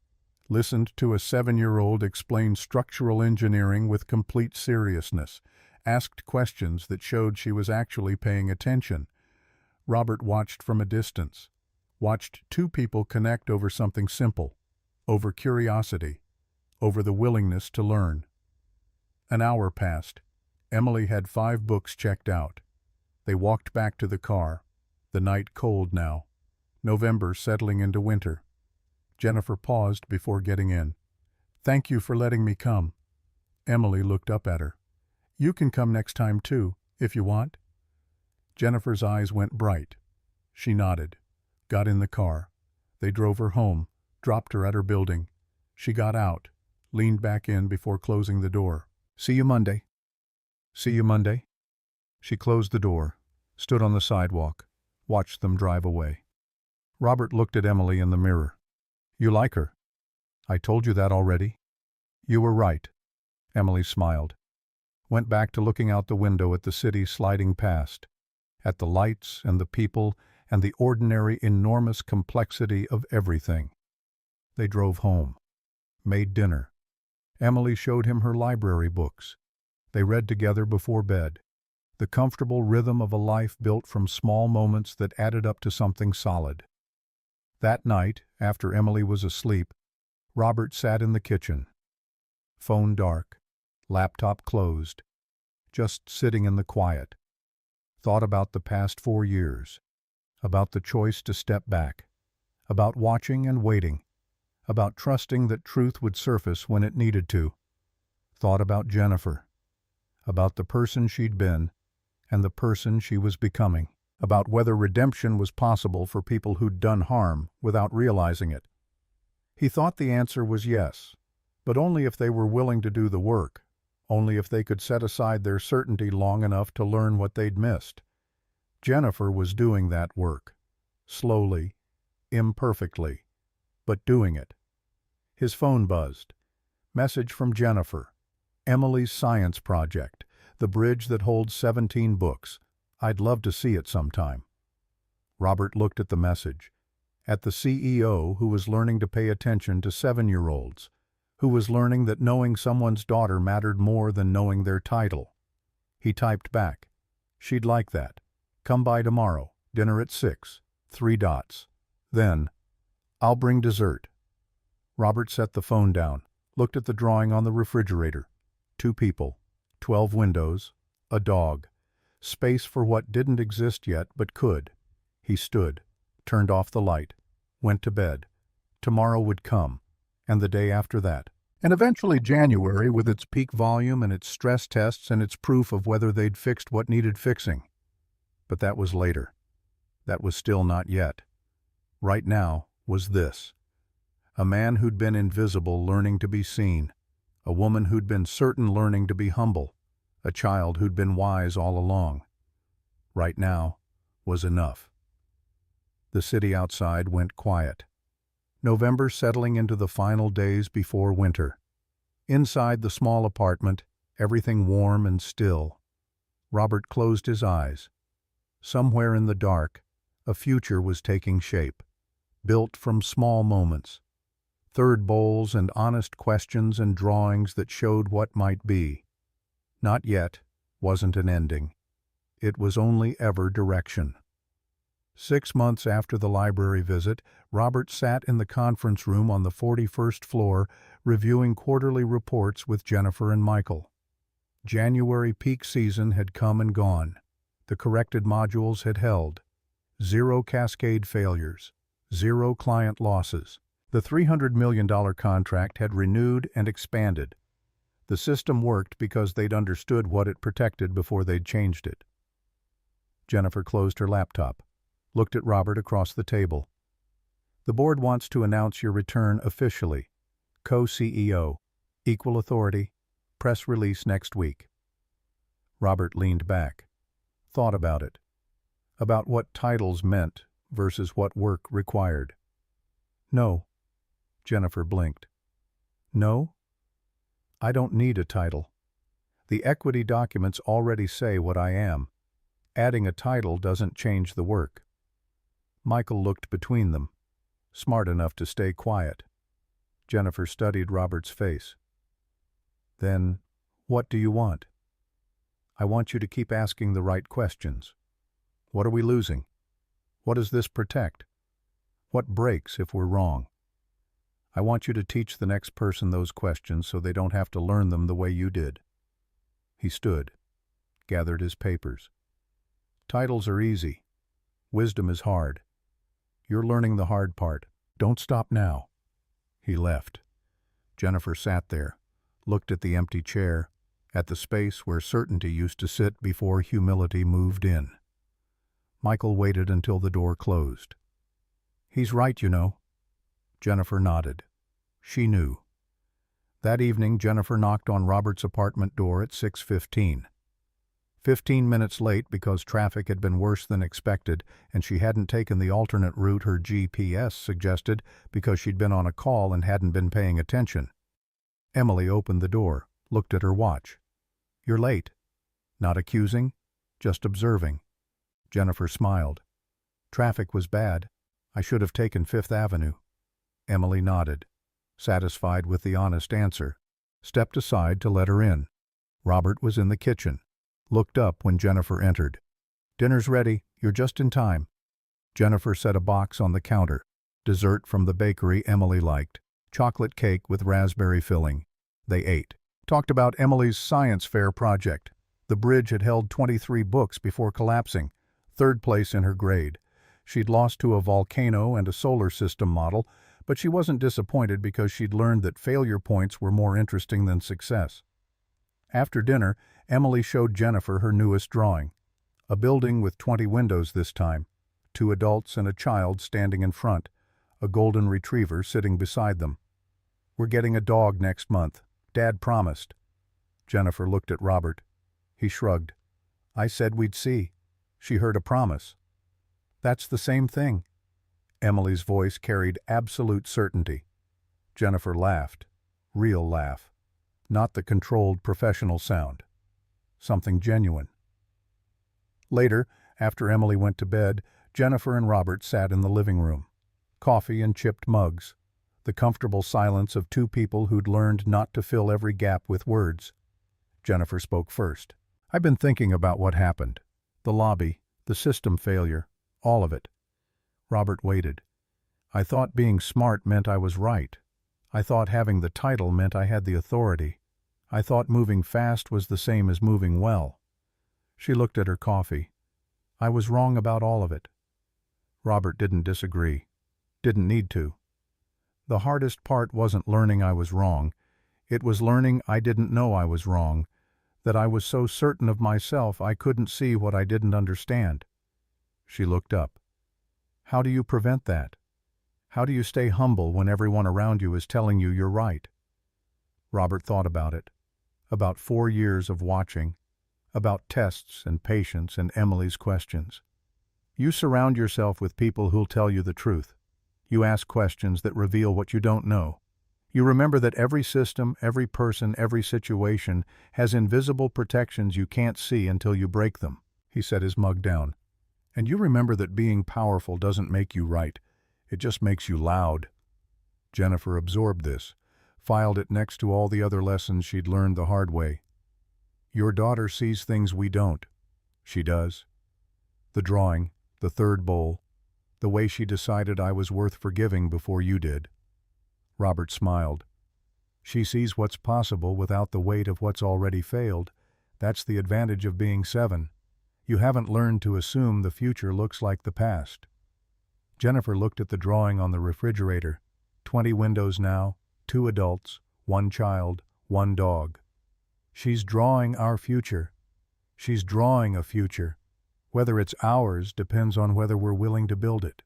listened to a 7-year-old explain structural engineering with complete seriousness, asked questions that showed she was actually paying attention. Robert watched from a distance, watched 2 people connect over something simple, over curiosity, over the willingness to learn. An hour passed. Emily had 5 books checked out. They walked back to the car, the night cold now, November settling into winter. Jennifer paused before getting in. "Thank you for letting me come." Emily looked up at her. "You can come next time too, if you want." Jennifer's eyes went bright. She nodded, got in the car. They drove her home, dropped her at her building. She got out, leaned back in before closing the door. "See you Monday." "See you Monday." She closed the door, stood on the sidewalk, watched them drive away. Robert looked at Emily in the mirror. "You like her." "I told you that already." "You were right." Emily smiled. Went back to looking out the window at the city sliding past, at the lights and the people and the ordinary enormous complexity of everything. They drove home, made dinner. Emily showed him her library books. They read together before bed, the comfortable rhythm of a life built from small moments that added up to something solid. That night, after Emily was asleep, Robert sat in the kitchen. Phone dark, laptop closed, just sitting in the quiet. Thought about the past 4 years, about the choice to step back, about watching and waiting, about trusting that truth would surface when it needed to. Thought about Jennifer, about the person she'd been and the person she was becoming, about whether redemption was possible for people who'd done harm without realizing it. He thought the answer was yes, but only if they were willing to do the work, only if they could set aside their certainty long enough to learn what they'd missed. Jennifer was doing that work, slowly, imperfectly, but doing it. His phone buzzed. Message from Jennifer. "Emily's science project, the bridge that holds 17 books. I'd love to see it sometime." Robert looked at the message, at the CEO who was learning to pay attention to 7-year-olds, who was learning that knowing someone's daughter mattered more than knowing their title. He typed back, "She'd like that. Come by tomorrow, dinner at 6, 3 dots. Then, I'll bring dessert." Robert set the phone down, looked at the drawing on the refrigerator. 2 people, 12 windows, a dog, space for what didn't exist yet but could. He stood, turned off the light, went to bed, Tomorrow would come, and the day after that. And eventually January, with its peak volume and its stress tests and its proof of whether they'd fixed what needed fixing. But that was later. That was still not yet. Right now was this. A man who'd been invisible learning to be seen. A woman who'd been certain learning to be humble. A child who'd been wise all along. Right now was enough. The city outside went quiet. November settling into the final days before winter. Inside the small apartment, everything warm and still. Robert closed his eyes. Somewhere in the dark, a future was taking shape, built from small moments. Third bowls and honest questions and drawings that showed what might be. Not yet, wasn't an ending. It was only ever direction. 6 months after the library visit, Robert sat in the conference room on the 41st floor reviewing quarterly reports with Jennifer and Michael. January peak season had come and gone. The corrected modules had held. 0 cascade failures. 0 client losses. The $300 million contract had renewed and expanded. The system worked because they'd understood what it protected before they'd changed it. Jennifer closed her laptop, looked at Robert across the table. The board wants to announce your return officially. Co-CEO, equal authority, press release next week. Robert leaned back, thought about it, about what titles meant versus what work required. No. Jennifer blinked. No? I don't need a title. The equity documents already say what I am. Adding a title doesn't change the work. Michael looked between them, smart enough to stay quiet. Jennifer studied Robert's face. Then, what do you want? I want you to keep asking the right questions. What are we losing? What does this protect? What breaks if we're wrong? I want you to teach the next person those questions so they don't have to learn them the way you did. He stood, gathered his papers. Titles are easy. Wisdom is hard. You're learning the hard part. Don't stop now. He left. Jennifer sat there, looked at the empty chair, at the space where certainty used to sit before humility moved in. Michael waited until the door closed. He's right, you know. Jennifer nodded. She knew. That evening, Jennifer knocked on Robert's apartment door at 6:15. 15 minutes late because traffic had been worse than expected and she hadn't taken the alternate route her GPS suggested because she'd been on a call and hadn't been paying attention. Emily opened the door, looked at her watch. You're late. Not accusing, just observing. Jennifer smiled. Traffic was bad. I should have taken Fifth Avenue. Emily nodded, satisfied with the honest answer, stepped aside to let her in. Robert was in the kitchen, looked up when Jennifer entered. Dinner's ready, you're just in time. Jennifer set a box on the counter, dessert from the bakery Emily liked, chocolate cake with raspberry filling. They ate. Talked about Emily's science fair project. The bridge had held 23 books before collapsing, 3rd place in her grade. She'd lost to a volcano and a solar system model, but she wasn't disappointed because she'd learned that failure points were more interesting than success. After dinner, Emily showed Jennifer her newest drawing. A building with 20 windows this time, 2 adults and a child standing in front, a golden retriever sitting beside them. We're getting a dog next month. Dad promised. Jennifer looked at Robert. He shrugged. I said we'd see. She heard a promise. That's the same thing. Emily's voice carried absolute certainty. Jennifer laughed. Real laugh. Not the controlled professional sound. Something genuine. Later, after Emily went to bed, Jennifer and Robert sat in the living room. Coffee and chipped mugs. The comfortable silence of 2 people who'd learned not to fill every gap with words. Jennifer spoke first. I've been thinking about what happened. The lobby, the system failure, all of it. Robert waited. I thought being smart meant I was right. I thought having the title meant I had the authority. I thought moving fast was the same as moving well. She looked at her coffee. I was wrong about all of it. Robert didn't disagree. Didn't need to. The hardest part wasn't learning I was wrong. It was learning I didn't know I was wrong, that I was so certain of myself I couldn't see what I didn't understand. She looked up. How do you prevent that? How do you stay humble when everyone around you is telling you you're right? Robert thought about it. About 4 years of watching. About tests and patience and Emily's questions. You surround yourself with people who'll tell you the truth. You ask questions that reveal what you don't know. You remember that every system, every person, every situation has invisible protections you can't see until you break them. He set his mug down. And you remember that being powerful doesn't make you right. It just makes you loud. Jennifer absorbed this, filed it next to all the other lessons she'd learned the hard way. Your daughter sees things we don't. She does. The drawing, the third bowl, the way she decided I was worth forgiving before you did. Robert smiled. She sees what's possible without the weight of what's already failed. That's the advantage of being 7. You haven't learned to assume the future looks like the past. Jennifer looked at the drawing on the refrigerator. 20 windows now, 2 adults, 1 child, 1 dog. She's drawing our future. She's drawing a future. Whether it's ours depends on whether we're willing to build it.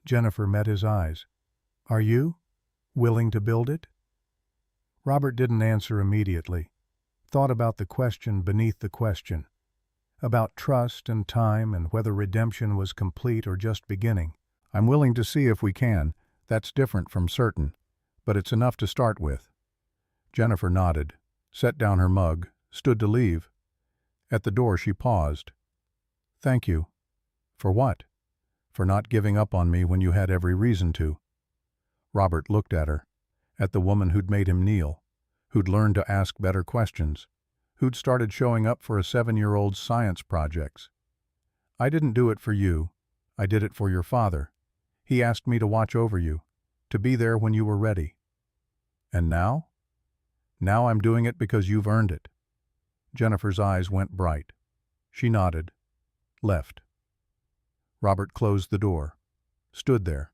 Jennifer met his eyes. Are you willing to build it? Robert didn't answer immediately. Thought about the question beneath the question. About trust and time and whether redemption was complete or just beginning. I'm willing to see if we can. That's different from certain. But it's enough to start with. Jennifer nodded, set down her mug, stood to leave. At the door she paused. Thank you. For what? For not giving up on me when you had every reason to. Robert looked at her, at the woman who'd made him kneel, who'd learned to ask better questions, who'd started showing up for a 7-year-old's science projects. I didn't do it for you. I did it for your father. He asked me to watch over you, to be there when you were ready. And now? Now I'm doing it because you've earned it. Jennifer's eyes went bright. She nodded. Left. Robert closed the door, stood there,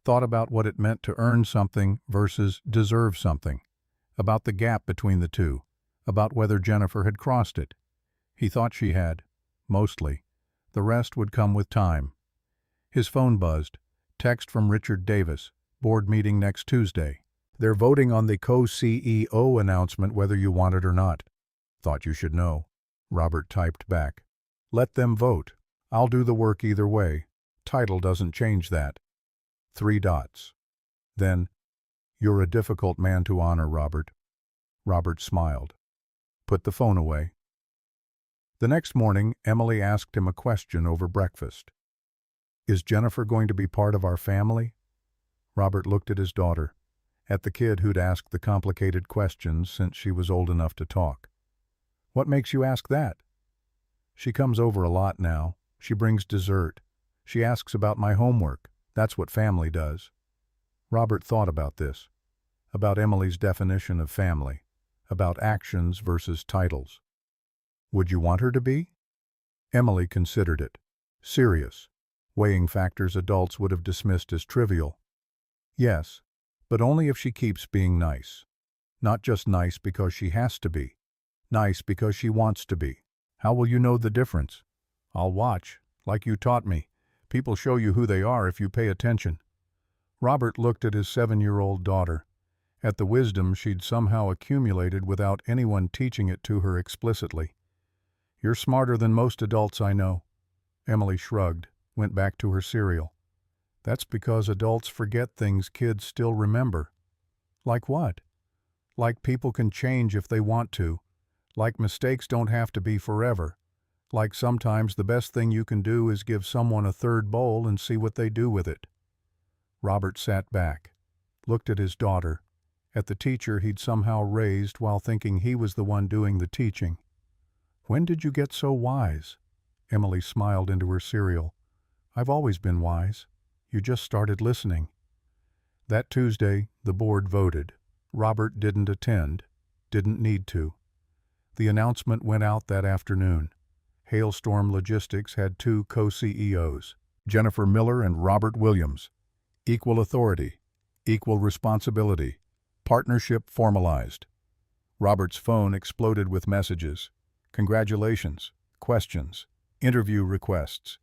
thought about what it meant to earn something versus deserve something, about the gap between the two, about whether Jennifer had crossed it. He thought she had, mostly. The rest would come with time. His phone buzzed. Text from Richard Davis. Board meeting next Tuesday. They're voting on the co-CEO announcement whether you want it or not. Thought you should know. Robert typed back. Let them vote. I'll do the work either way. Title doesn't change that. 3 dots. Then, you're a difficult man to honor, Robert. Robert smiled. Put the phone away. The next morning, Emily asked him a question over breakfast. Is Jennifer going to be part of our family? Robert looked at his daughter, at the kid who'd asked the complicated questions since she was old enough to talk. What makes you ask that? She comes over a lot now. She brings dessert. She asks about my homework. That's what family does. Robert thought about this, about Emily's definition of family, about actions versus titles. Would you want her to be? Emily considered it. Serious, weighing factors adults would have dismissed as trivial. Yes, but only if she keeps being nice. Not just nice because she has to be. Nice because she wants to be. How will you know the difference? I'll watch, like you taught me. People show you who they are if you pay attention. Robert looked at his 7-year-old daughter, at the wisdom she'd somehow accumulated without anyone teaching it to her explicitly. You're smarter than most adults I know. Emily shrugged, went back to her cereal. That's because adults forget things kids still remember. Like what? Like people can change if they want to. Like mistakes don't have to be forever. Like sometimes the best thing you can do is give someone a 3rd bowl and see what they do with it. Robert sat back, looked at his daughter, at the teacher he'd somehow raised while thinking he was the one doing the teaching. When did you get so wise? Emily smiled into her cereal. I've always been wise. You just started listening. That Tuesday, the board voted. Robert didn't attend, didn't need to. The announcement went out that afternoon. Hailstorm Logistics had 2 co-CEOs, Jennifer Miller and Robert Williams. Equal authority, Equal responsibility. Partnership formalized. Robert's phone exploded with messages. Congratulations. Questions. Interview requests.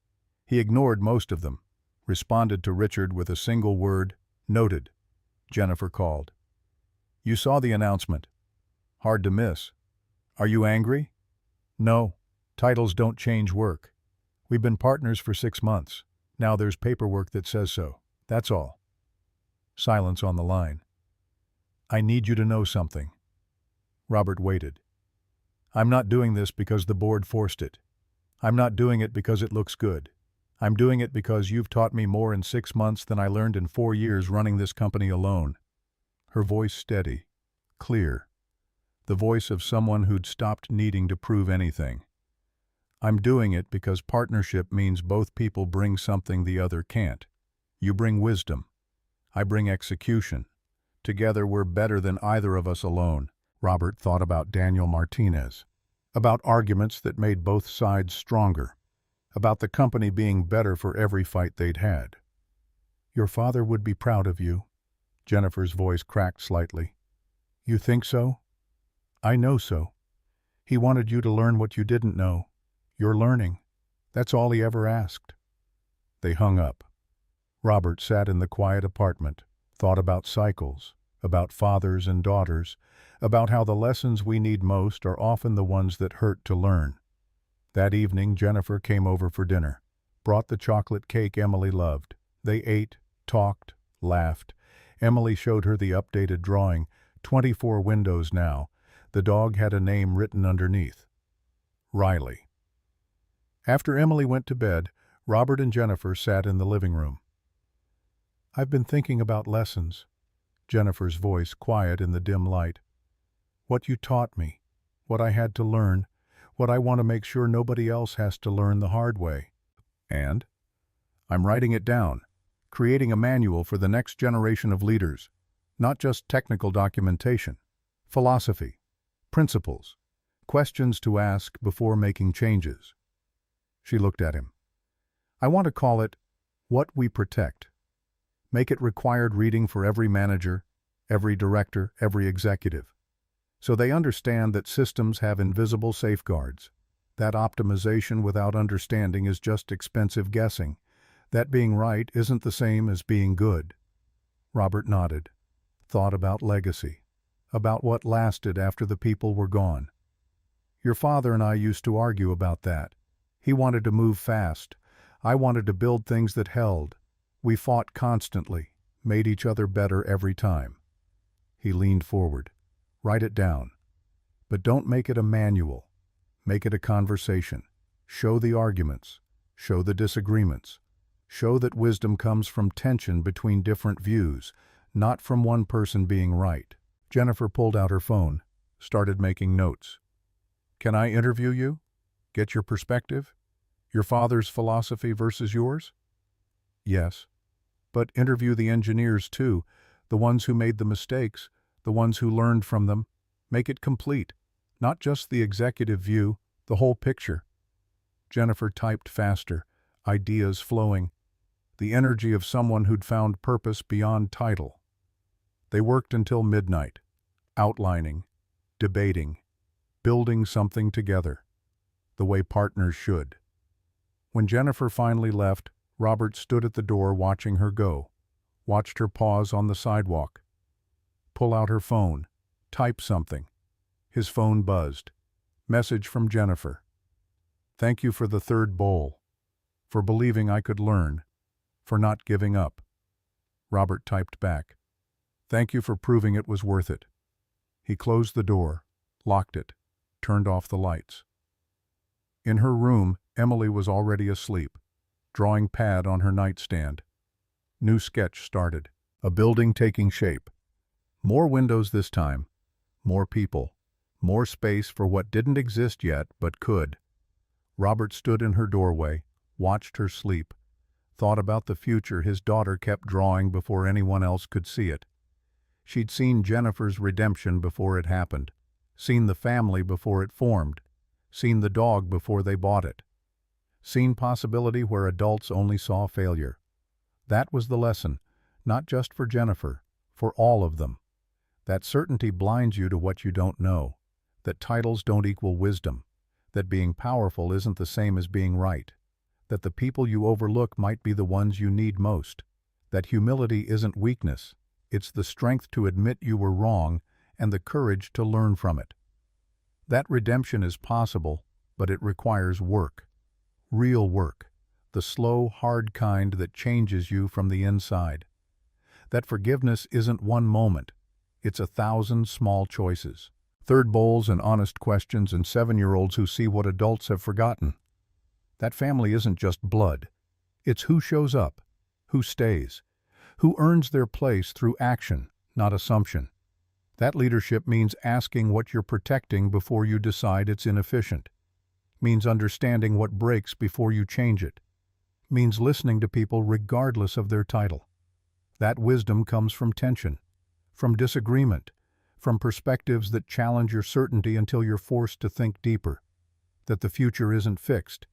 He ignored most of them, responded to Richard with a single word, noted. Jennifer called. You saw the announcement. Hard to miss. Are you angry? No. Titles don't change work. We've been partners for 6 months. Now there's paperwork that says so. That's all. Silence on the line. I need you to know something. Robert waited. I'm not doing this because the board forced it. I'm not doing it because it looks good. I'm doing it because you've taught me more in 6 months than I learned in 4 years running this company alone. Her voice steady, clear. The voice of someone who'd stopped needing to prove anything. I'm doing it because partnership means both people bring something the other can't. You bring wisdom. I bring execution. Together we're better than either of us alone. Robert thought about Daniel Martinez, about arguments that made both sides stronger, about the company being better for every fight they'd had. Your father would be proud of you. Jennifer's voice cracked slightly. You think so? I know so. He wanted you to learn what you didn't know. You're learning. That's all he ever asked. They hung up. Robert sat in the quiet apartment, thought about cycles, about fathers and daughters, about how the lessons we need most are often the ones that hurt to learn. That evening, Jennifer came over for dinner, brought the chocolate cake Emily loved. They ate, talked, laughed. Emily showed her the updated drawing, 24 windows now. The dog had a name written underneath. Riley. After Emily went to bed, Robert and Jennifer sat in the living room. I've been thinking about lessons. Jennifer's voice quiet in the dim light. What you taught me, what I had to learn, what I want to make sure nobody else has to learn the hard way. And I'm writing it down, creating a manual for the next generation of leaders, not just technical documentation, philosophy, principles, questions to ask before making changes. She looked at him. I want to call it What We Protect. Make it required reading for every manager, every director, every executive. So they understand that systems have invisible safeguards, that optimization without understanding is just expensive guessing, that being right isn't the same as being good. Robert nodded, thought about legacy, about what lasted after the people were gone. Your father and I used to argue about that. He wanted to move fast. I wanted to build things that held. We fought constantly, made each other better every time. He leaned forward. Write it down. But don't make it a manual. Make it a conversation. Show the arguments. Show the disagreements. Show that wisdom comes from tension between different views, not from one person being right. Jennifer pulled out her phone, started making notes. Can I interview you? Get your perspective? Your father's philosophy versus yours? Yes. But interview the engineers too, the ones who made the mistakes, the ones who learned from them. Make it complete, not just the executive view, the whole picture. Jennifer typed faster, ideas flowing, the energy of someone who'd found purpose beyond title. They worked until midnight, outlining, debating, building something together, the way partners should. When Jennifer finally left, Robert stood at the door watching her go, watched her pause on the sidewalk, pull out her phone, type something. His phone buzzed. Message from Jennifer. Thank you for the third bowl, for believing I could learn, for not giving up. Robert typed back. Thank you for proving it was worth it. He closed the door, locked it, turned off the lights. In her room, Emily was already asleep, drawing pad on her nightstand. New sketch started, a building taking shape. More windows this time, more people, more space for what didn't exist yet but could. Robert stood in her doorway, watched her sleep, thought about the future his daughter kept drawing before anyone else could see it. She'd seen Jennifer's redemption before it happened, seen the family before it formed, seen the dog before they bought it, seen possibility where adults only saw failure. That was the lesson, not just for Jennifer, For all of them. That certainty blinds you to what you don't know, that titles don't equal wisdom, that being powerful isn't the same as being right, that the people you overlook might be the ones you need most, that humility isn't weakness, it's the strength to admit you were wrong and the courage to learn from it. That redemption is possible, but it requires work. Real work. The slow, hard kind that changes you from the inside. That forgiveness isn't one moment. It's 1,000 small choices. Third bowls and honest questions and 7-year-olds who see what adults have forgotten. That family isn't just blood. It's who shows up, who stays, who earns their place through action, not assumption. That leadership means asking what you're protecting before you decide it's inefficient. Means understanding what breaks before you change it. Means listening to people regardless of their title. That wisdom comes from tension, from disagreement, from perspectives that challenge your certainty until you're forced to think deeper. That the future isn't fixed.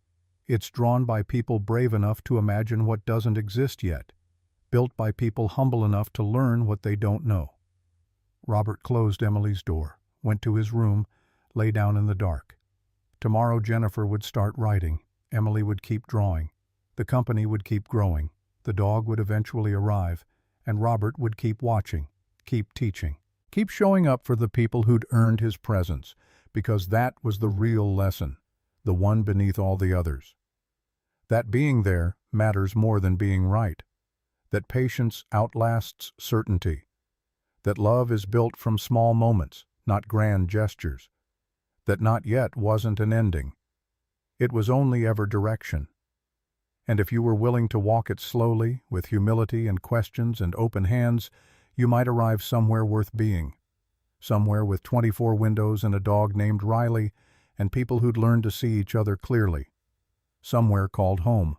It's drawn by people brave enough to imagine what doesn't exist yet, built by people humble enough to learn what they don't know. Robert closed Emily's door, went to his room, lay down in the dark. Tomorrow Jennifer would start writing, Emily would keep drawing, the company would keep growing, the dog would eventually arrive, and Robert would keep watching, keep teaching, keep showing up for the people who'd earned his presence, because that was the real lesson, the one beneath all the others. That being there matters more than being right, that patience outlasts certainty, that love is built from small moments, not grand gestures, that not yet wasn't an ending. It was only ever direction. And if you were willing to walk it slowly, with humility and questions and open hands, you might arrive somewhere worth being. Somewhere with 24 windows and a dog named Riley, and people who'd learned to see each other clearly. Somewhere called home.